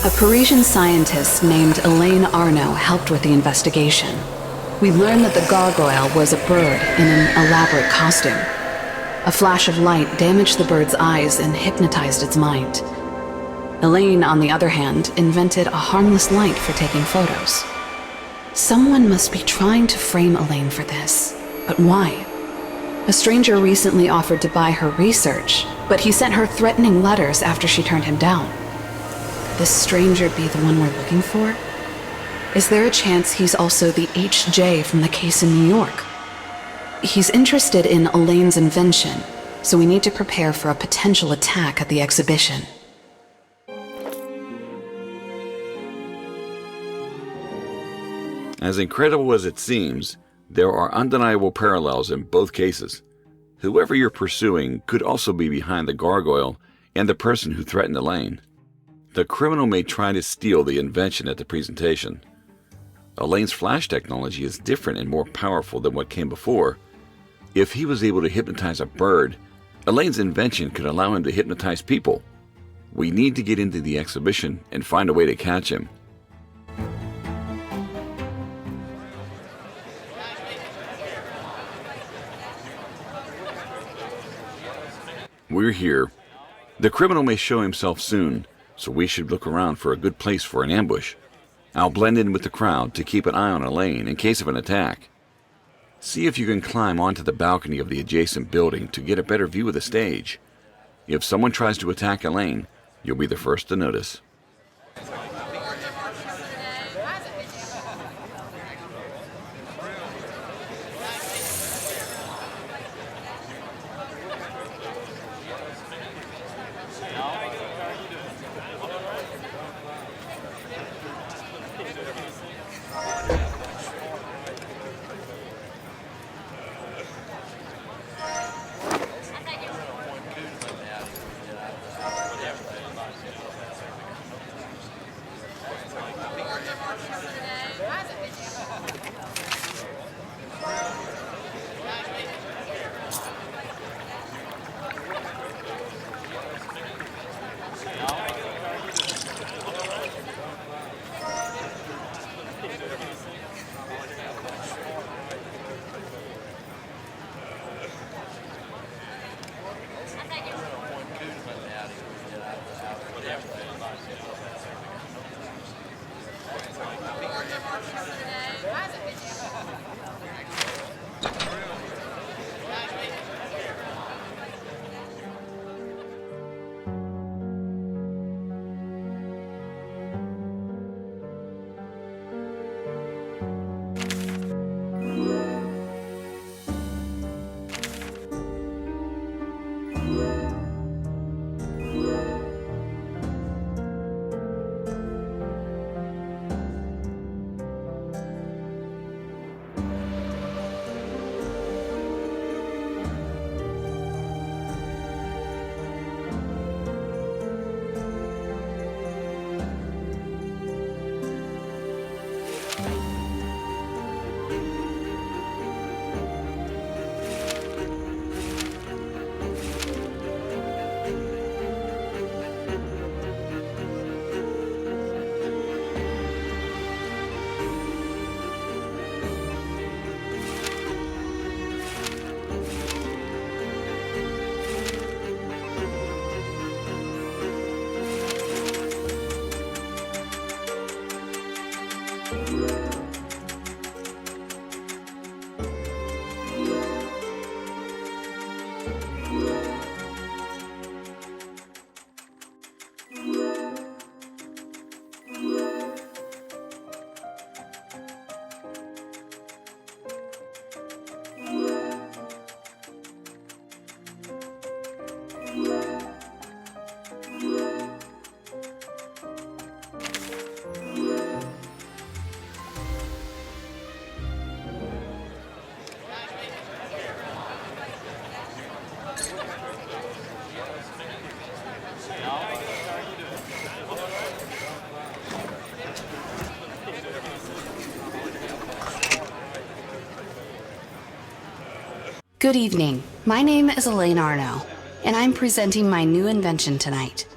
S2: A Parisian scientist named Elaine Arnaud helped with the investigation. We learned that the gargoyle was a bird in an elaborate costume. A flash of light damaged the bird's eyes and hypnotized its mind. Elaine, on the other hand, invented a harmless light for taking photos. Someone must be trying to frame Elaine for this. But why? A stranger recently offered to buy her research, but he sent her threatening letters after she turned him down. Could this stranger be the one we're looking for? Is there a chance he's also the HJ from the case in New York? He's interested in Elaine's invention, so we need to prepare for a potential attack at the exhibition.
S11: As incredible as it seems, there are undeniable parallels in both cases. Whoever you're pursuing could also be behind the gargoyle and the person who threatened Elaine. The criminal may try to steal the invention at the presentation. Elaine's flash technology is different and more powerful than what came before. If he was able to hypnotize a bird, Elaine's invention could allow him to hypnotize people. We need to get into the exhibition and find a way to catch him. We're here. The criminal may show himself soon, so we should look around for a good place for an ambush. I'll blend in with the crowd to keep an eye on Elaine in case of an attack. See if you can climb onto the balcony of the adjacent building to get a better view of the stage. If someone tries to attack Elaine, you'll be the first to notice.
S12: Good evening. My name is Elaine Arno, and I'm presenting my new invention tonight.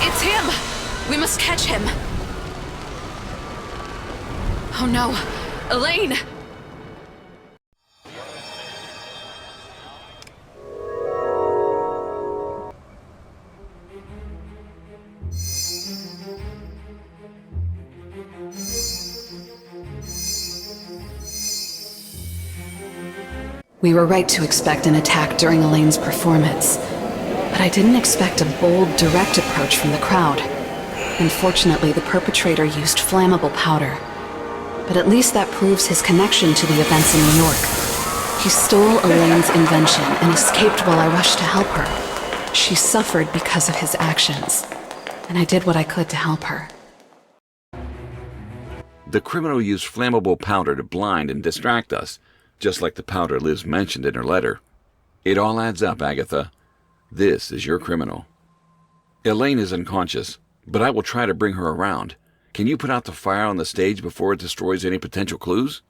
S2: It's him! We must catch him! Oh no! Elaine! We were right to expect an attack during Elaine's performance, but I didn't expect a bold, direct approach from the crowd. Unfortunately, the perpetrator used flammable powder, but at least that proves his connection to the events in New York. He stole Elaine's invention and escaped while I rushed to help her. She suffered because of his actions, and I did what I could to help her.
S11: The criminal used flammable powder to blind and distract us, just like the powder Liz mentioned in her letter. It all adds up, Agatha. This is your criminal. Elaine is unconscious, but I will try to bring her around. Can you put out the fire on the stage before it destroys any potential clues?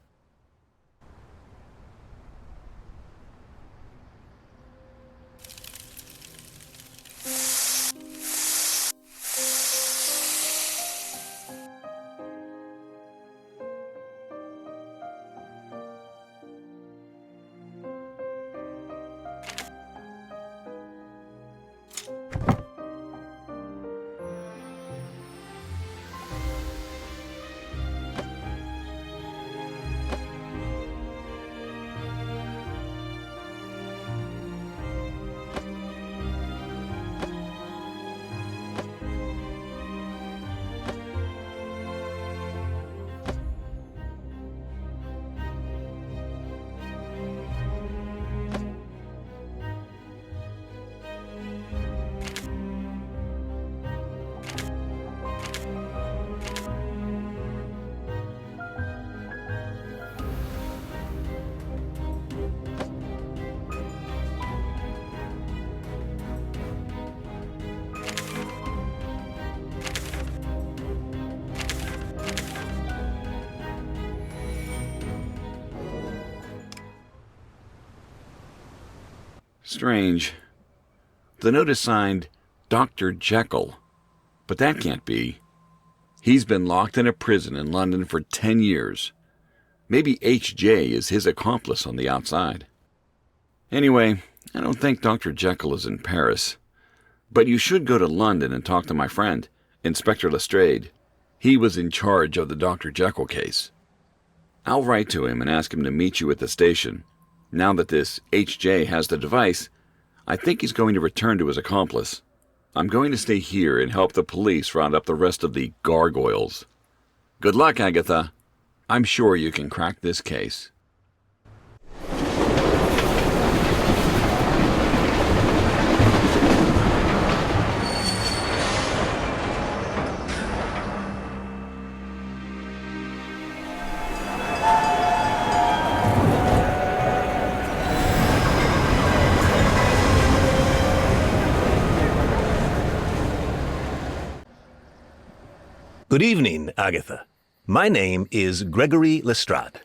S11: Strange. The note is signed Dr. Jekyll, but that can't be. He's been locked in a prison in London for 10 years. Maybe HJ is his accomplice on the outside. Anyway, I don't think Dr. Jekyll is in Paris. But you should go to London and talk to my friend, Inspector Lestrade. He was in charge of the Dr. Jekyll case. I'll write to him and ask him to meet you at the station. Now that this HJ has the device, I think he's going to return to his accomplice. I'm going to stay here and help the police round up the rest of the gargoyles. Good luck, Agatha. I'm sure you can crack this case.
S14: Good evening, Agatha. My name is Gregory Lestrade.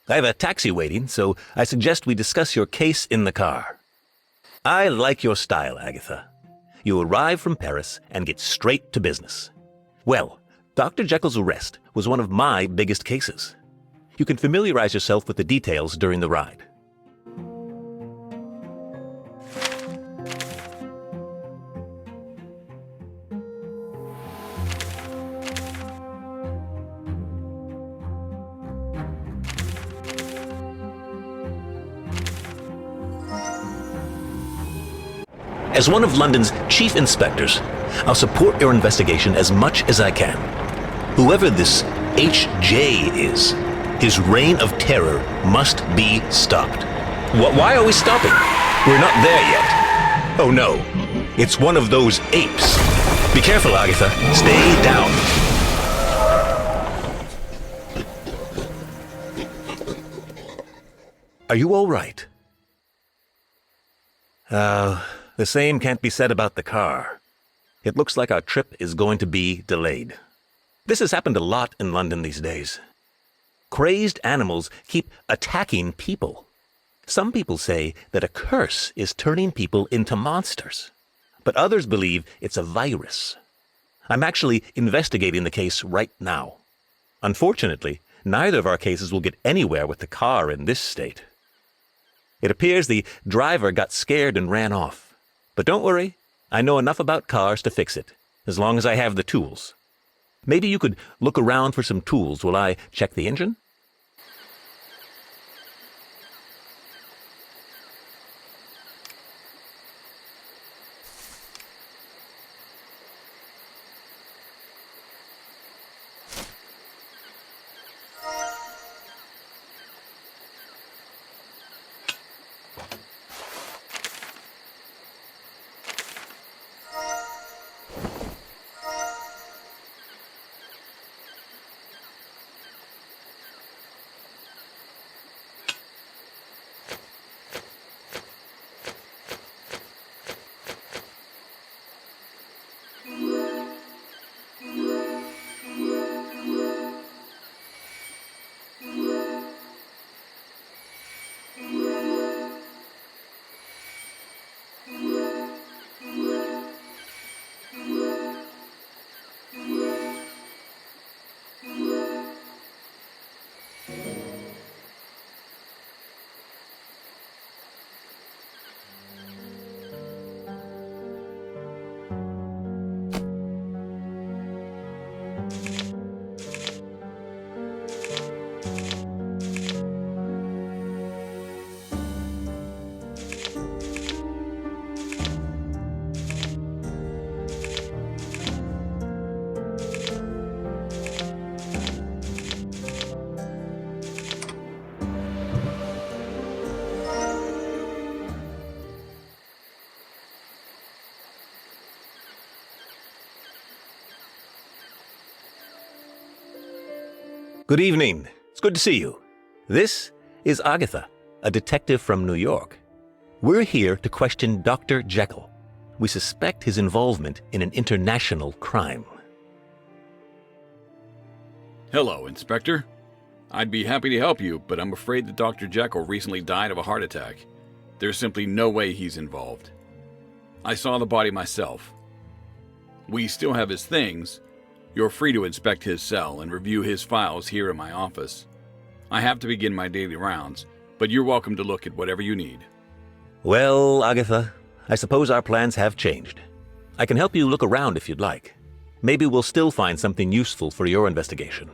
S14: I have a taxi waiting, so I suggest we discuss your case in the car. I like your style, Agatha. You arrive from Paris and get straight to business. Well, Dr. Jekyll's arrest was one of my biggest cases. You can familiarize yourself with the details during the ride. As one of London's chief inspectors, I'll support your investigation as much as I can. Whoever this HJ is, His reign of terror must be stopped. Why are we stopping? We're not there yet. Oh no, it's one of those apes. Be careful, Agatha. Stay down. Are you all right? The same can't be said about the car. It looks like our trip is going to be delayed. This has happened a lot in London these days. Crazed animals keep attacking people. Some people say that a curse is turning people into monsters, but others believe it's a virus. I'm actually investigating the case right now. Unfortunately, neither of our cases will get anywhere with the car in this state. It appears the driver got scared and ran off. But don't worry, I know enough about cars to fix it, as long as I have the tools. Maybe you could look around for some tools while I check the engine? Good evening. It's good to see you. This is Agatha, a detective from New York. We're here to question Dr. Jekyll. We suspect his involvement in an international crime.
S11: Hello, Inspector. I'd be happy to help you, but I'm afraid that Dr. Jekyll recently died of a heart attack. There's simply no way he's involved. I saw the body myself. We still have his things. You're free to inspect his cell and review his files here in my office. I have to begin my daily rounds, but you're welcome to look at whatever you need.
S14: Well, Agatha, I suppose our plans have changed. I can help you look around if you'd like. Maybe we'll still find something useful for your investigation.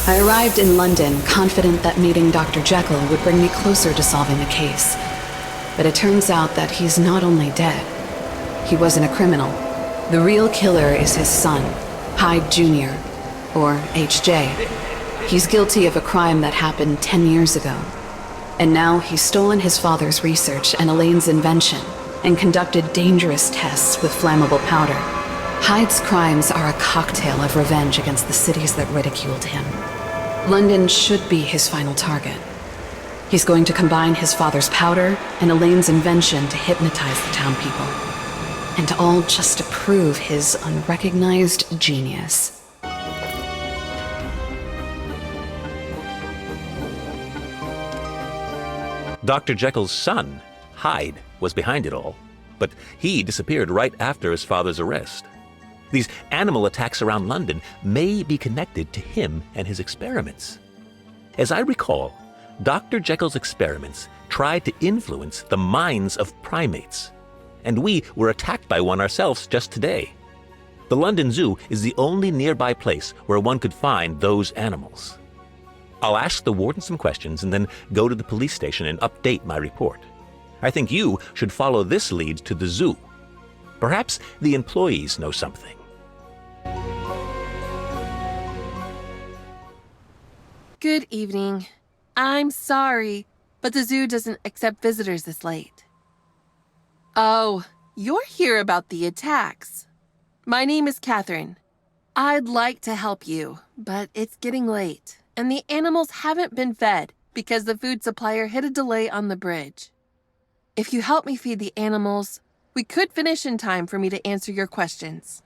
S2: I arrived in London confident that meeting Dr. Jekyll would bring me closer to solving the case. But it turns out that he's not only dead, he wasn't a criminal. The real killer is his son, Hyde Jr., or HJ. He's guilty of a crime that happened 10 years ago. And now he's stolen his father's research and Elaine's invention and conducted dangerous tests with flammable powder. Hyde's crimes are a cocktail of revenge against the cities that ridiculed him. London should be his final target. He's going to combine his father's powder and Elaine's invention to hypnotize the town people. And all just to prove his unrecognized genius.
S14: Dr. Jekyll's son, Hyde, was behind it all, but he disappeared right after his father's arrest. These animal attacks around London may be connected to him and his experiments. As I recall, Dr. Jekyll's experiments tried to influence the minds of primates, and we were attacked by one ourselves just today. The London Zoo is the only nearby place where one could find those animals. I'll ask the warden some questions and then go to the police station and update my report. I think you should follow this lead to the zoo. Perhaps the employees know something.
S13: Good evening. I'm sorry, but the zoo doesn't accept visitors this late. Oh, you're here about the attacks. My name is Catherine. I'd like to help you, but it's getting late, and the animals haven't been fed because the food supplier hit a delay on the bridge. If you help me feed the animals, we could finish in time for me to answer your questions.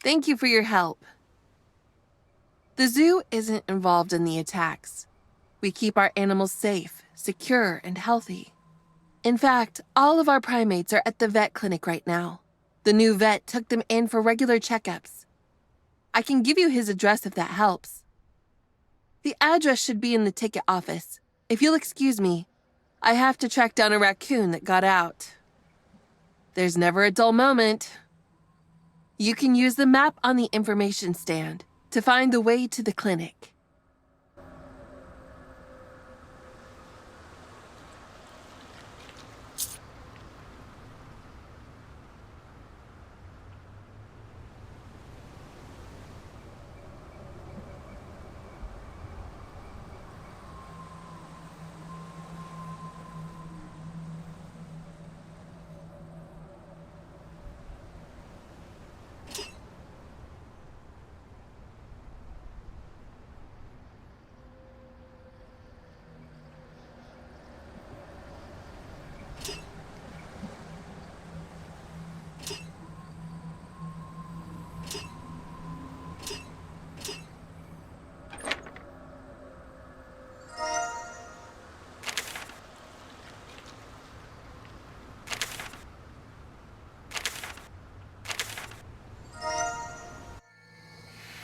S13: Thank you for your help. The zoo isn't involved in the attacks. We keep our animals safe, secure, and healthy. In fact, all of our primates are at the vet clinic right now. The new vet took them in for regular checkups. I can give you his address if that helps. The address should be in the ticket office. If you'll excuse me, I have to track down a raccoon that got out. There's never a dull moment. You can use the map on the information stand to find the way to the clinic.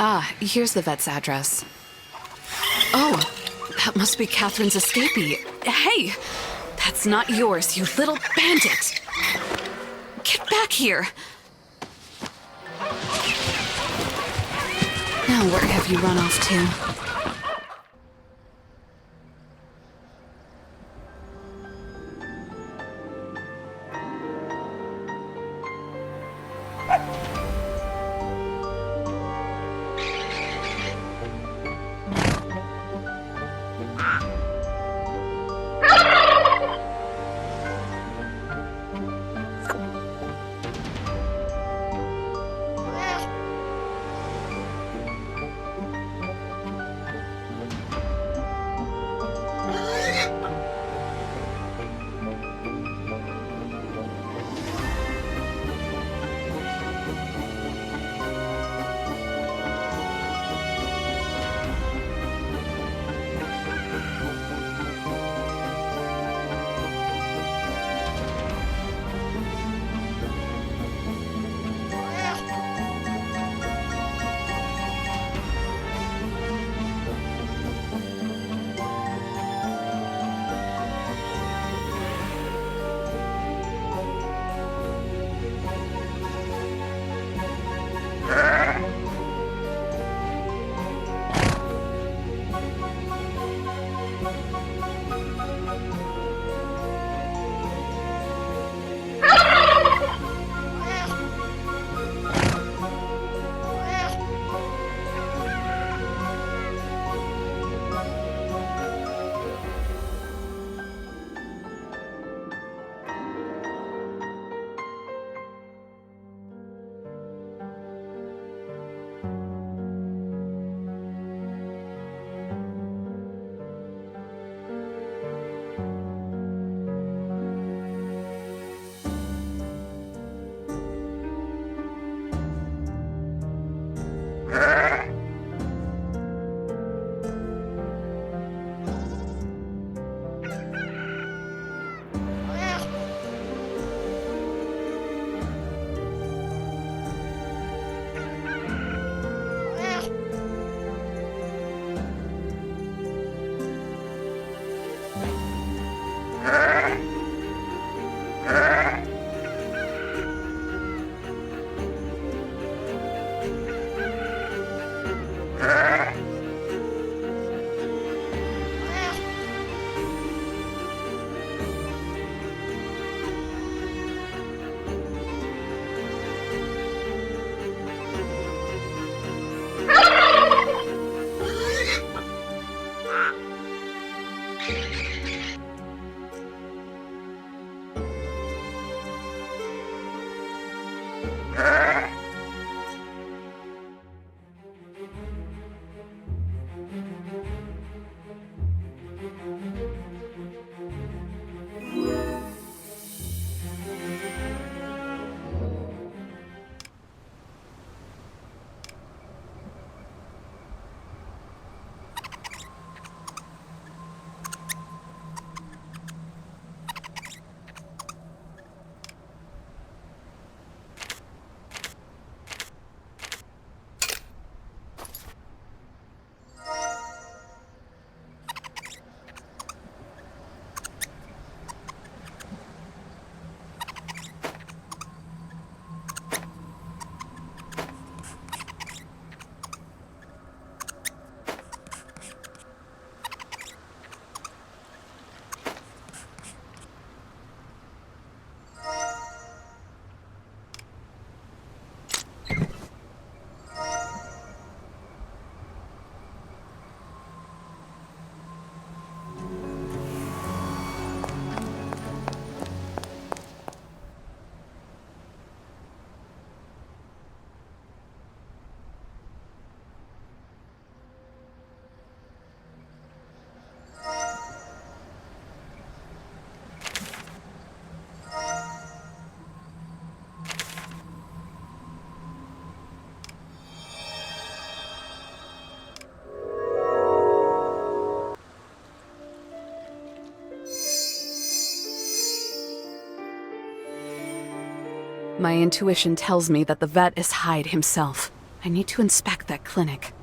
S2: Ah, here's the vet's address. Oh, that must be Catherine's escapee. Hey, that's not yours, you little bandit. Get back here. Now where have you run off to? My intuition tells me that the vet is Hyde himself. I need to inspect that clinic.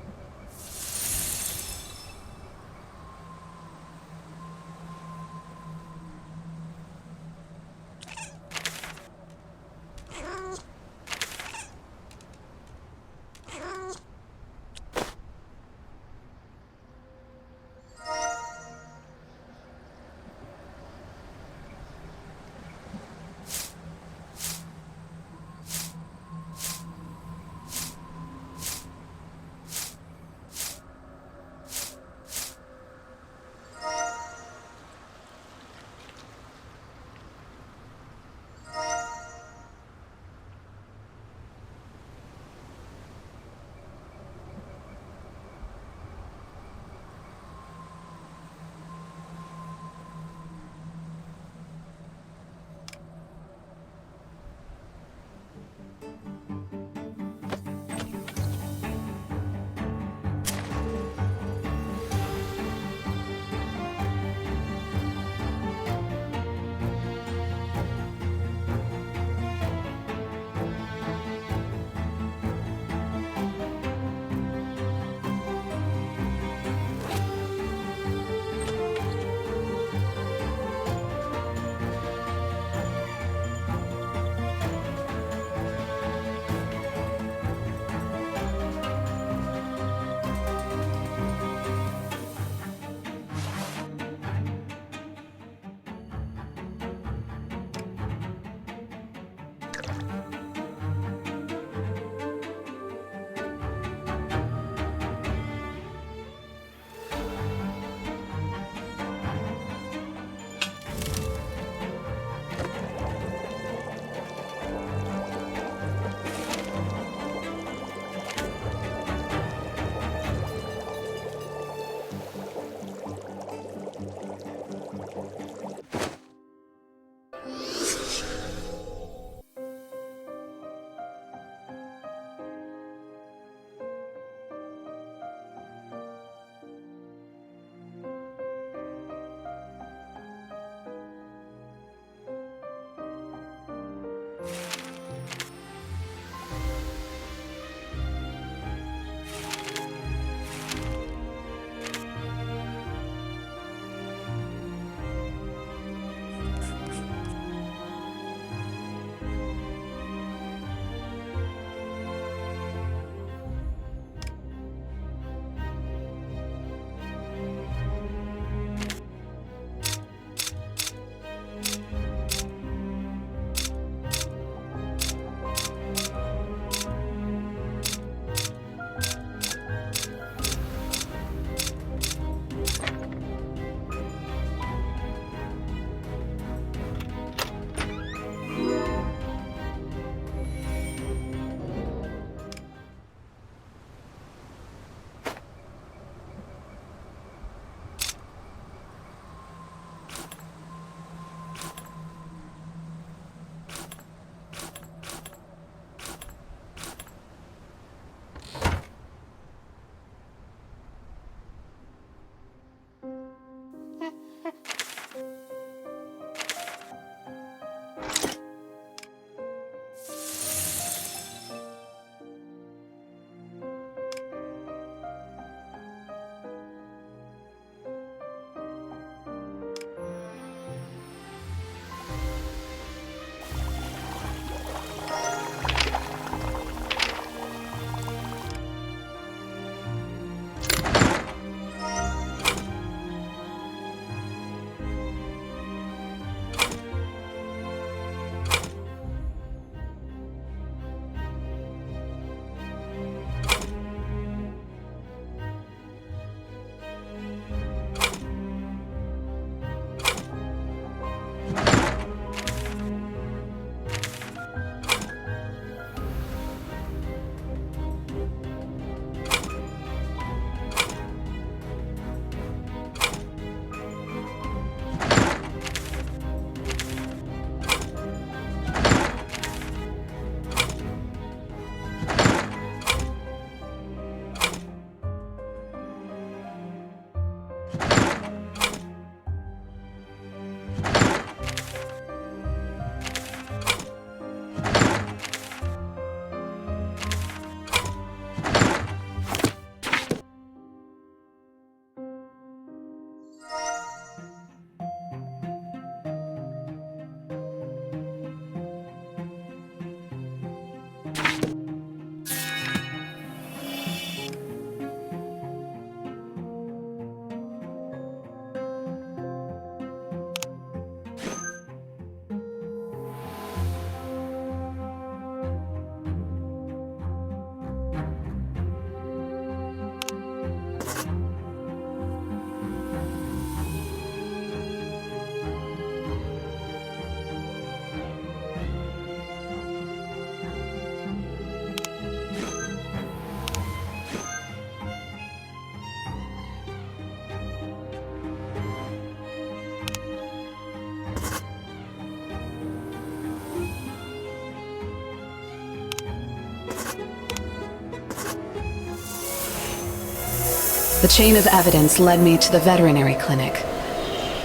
S2: The chain of evidence led me to the veterinary clinic.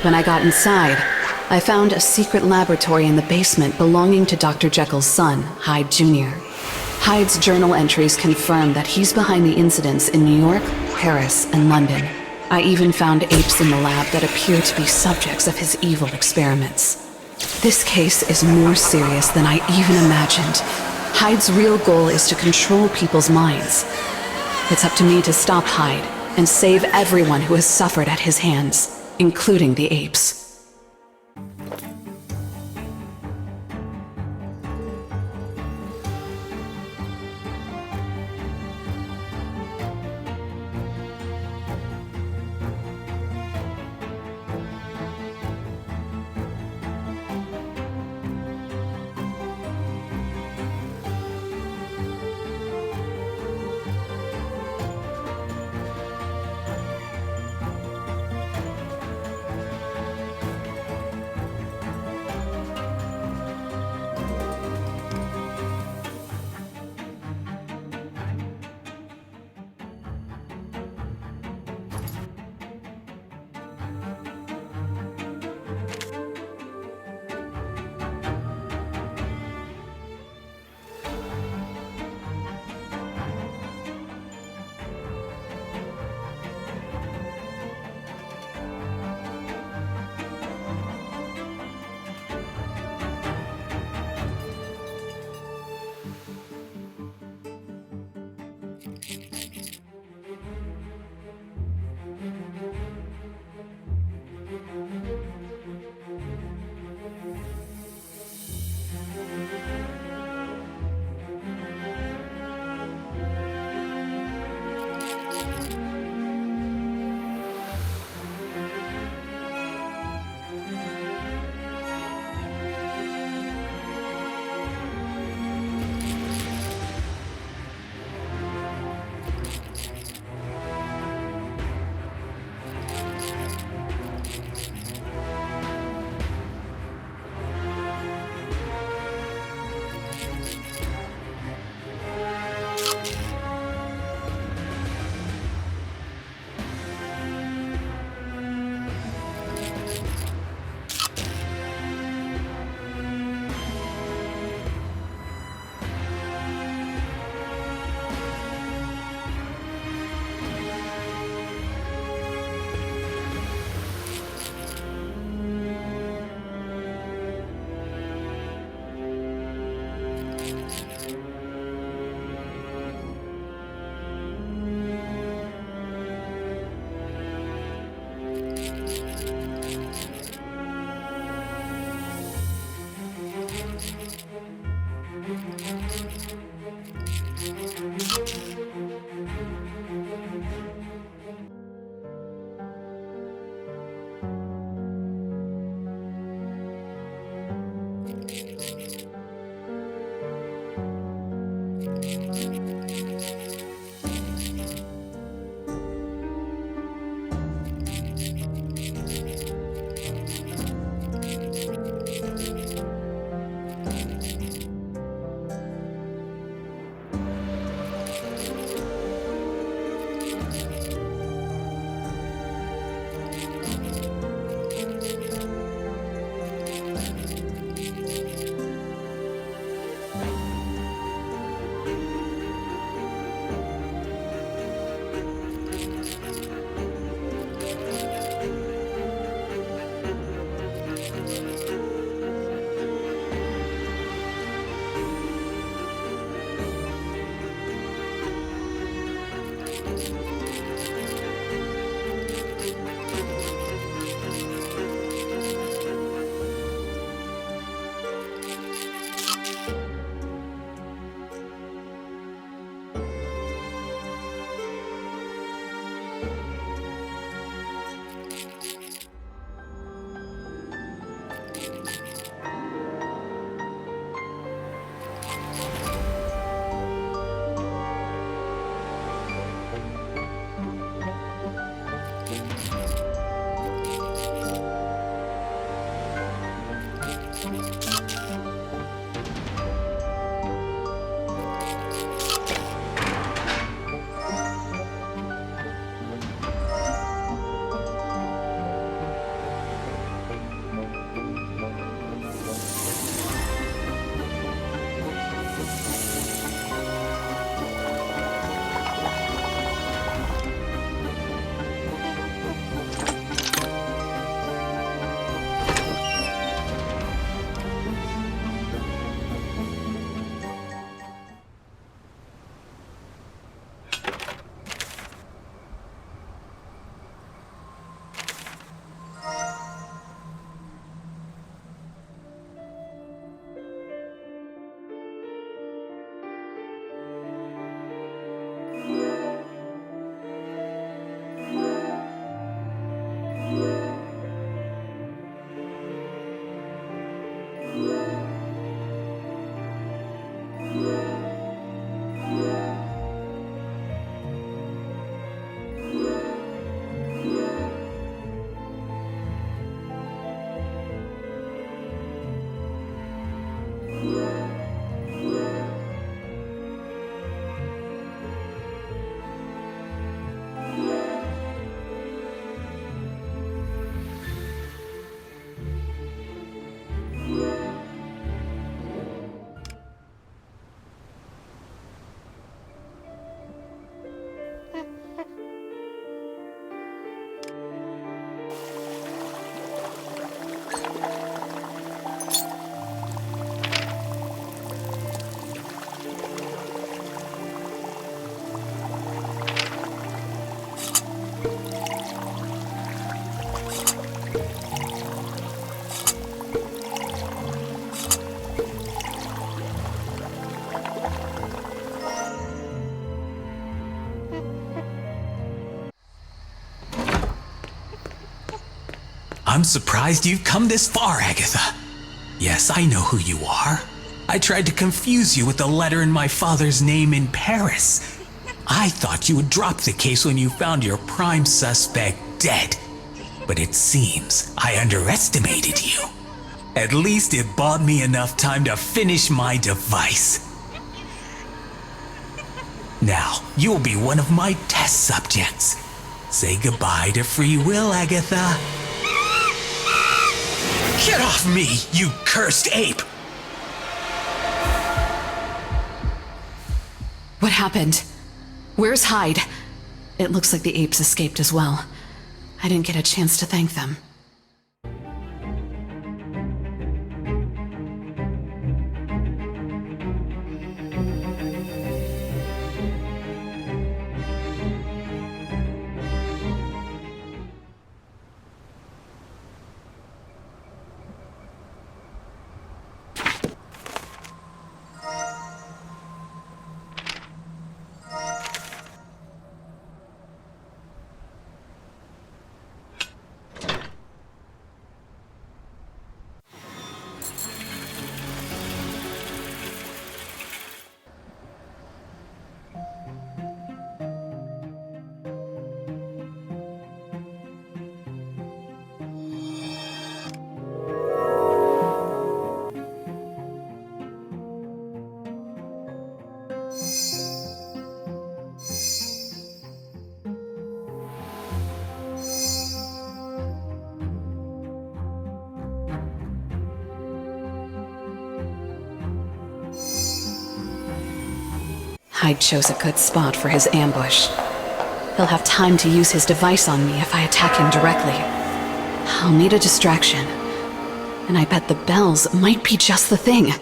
S2: When I got inside, I found a secret laboratory in the basement belonging to Dr. Jekyll's son, Hyde Jr. Hyde's journal entries confirm that he's behind the incidents in New York, Paris, and London. I even found apes in the lab that appear to be subjects of his evil experiments. This case is more serious than I even imagined. Hyde's real goal is to control people's minds. It's up to me to stop Hyde and save everyone who has suffered at his hands, including the apes.
S8: I'm surprised you've come this far, Agatha. Yes, I know who you are. I tried to confuse you with the letter in my father's name in Paris. I thought you would drop the case when you found your prime suspect dead. But it seems I underestimated you. At least it bought me enough time to finish my device. Now, you'll be one of my test subjects. Say goodbye to free will, Agatha. Get off me, you cursed ape!
S2: What happened? Where's Hyde? It looks like the apes escaped as well. I didn't get a chance to thank them. Hyde chose a good spot for his ambush. He'll have time to use his device on me if I attack him directly. I'll need a distraction. And I bet the bells might be just the thing.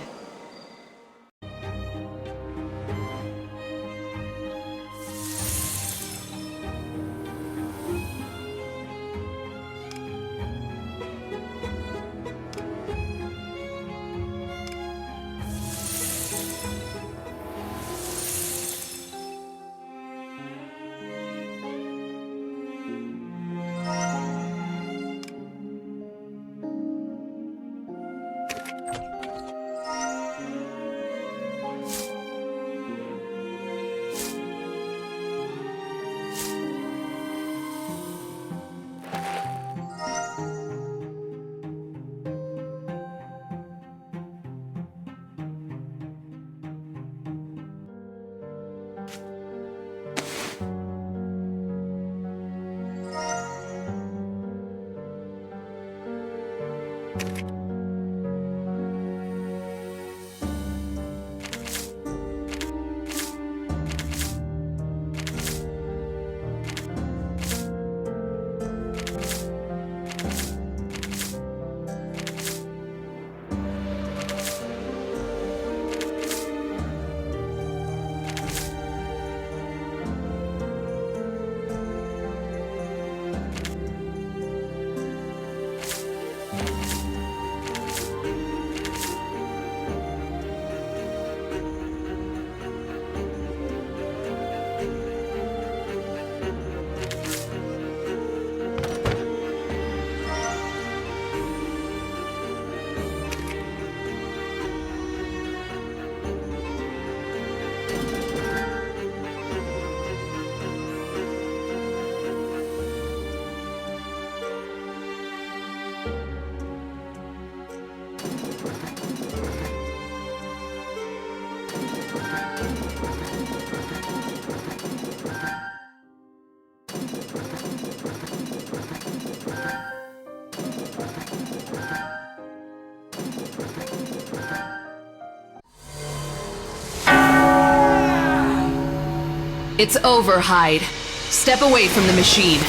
S2: It's over, Hyde. Step away from the machine.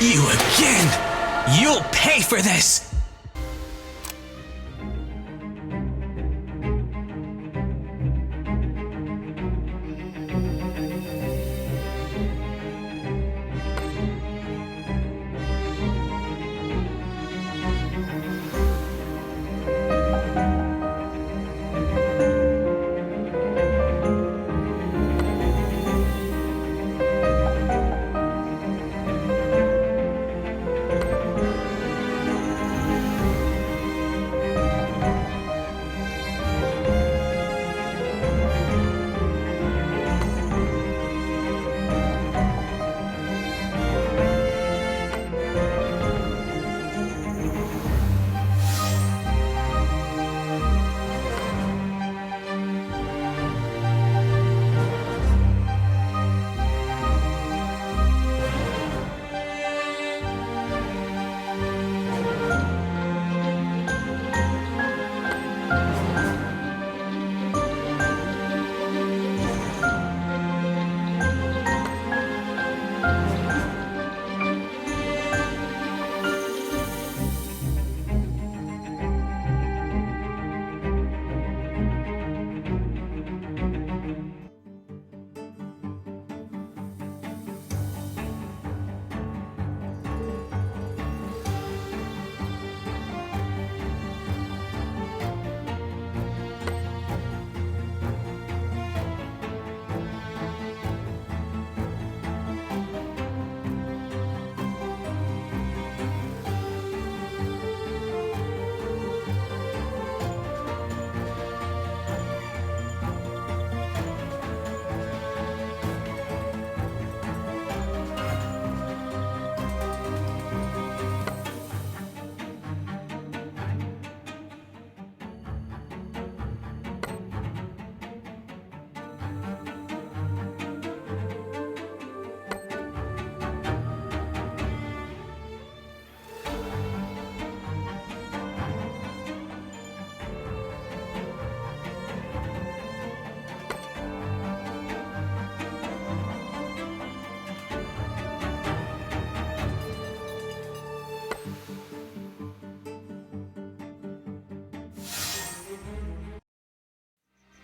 S8: You again! You'll pay for this!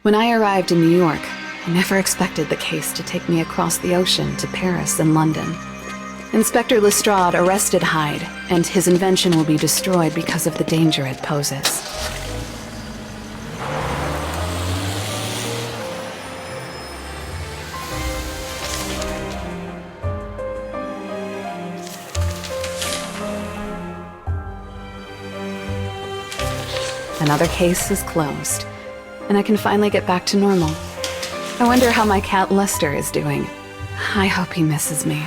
S2: When I arrived in New York, I never expected the case to take me across the ocean to Paris and London. Inspector Lestrade arrested Hyde, and his invention will be destroyed because of the danger it poses. Another case is closed, and I can finally get back to normal. I wonder how my cat Lester is doing. I hope he misses me.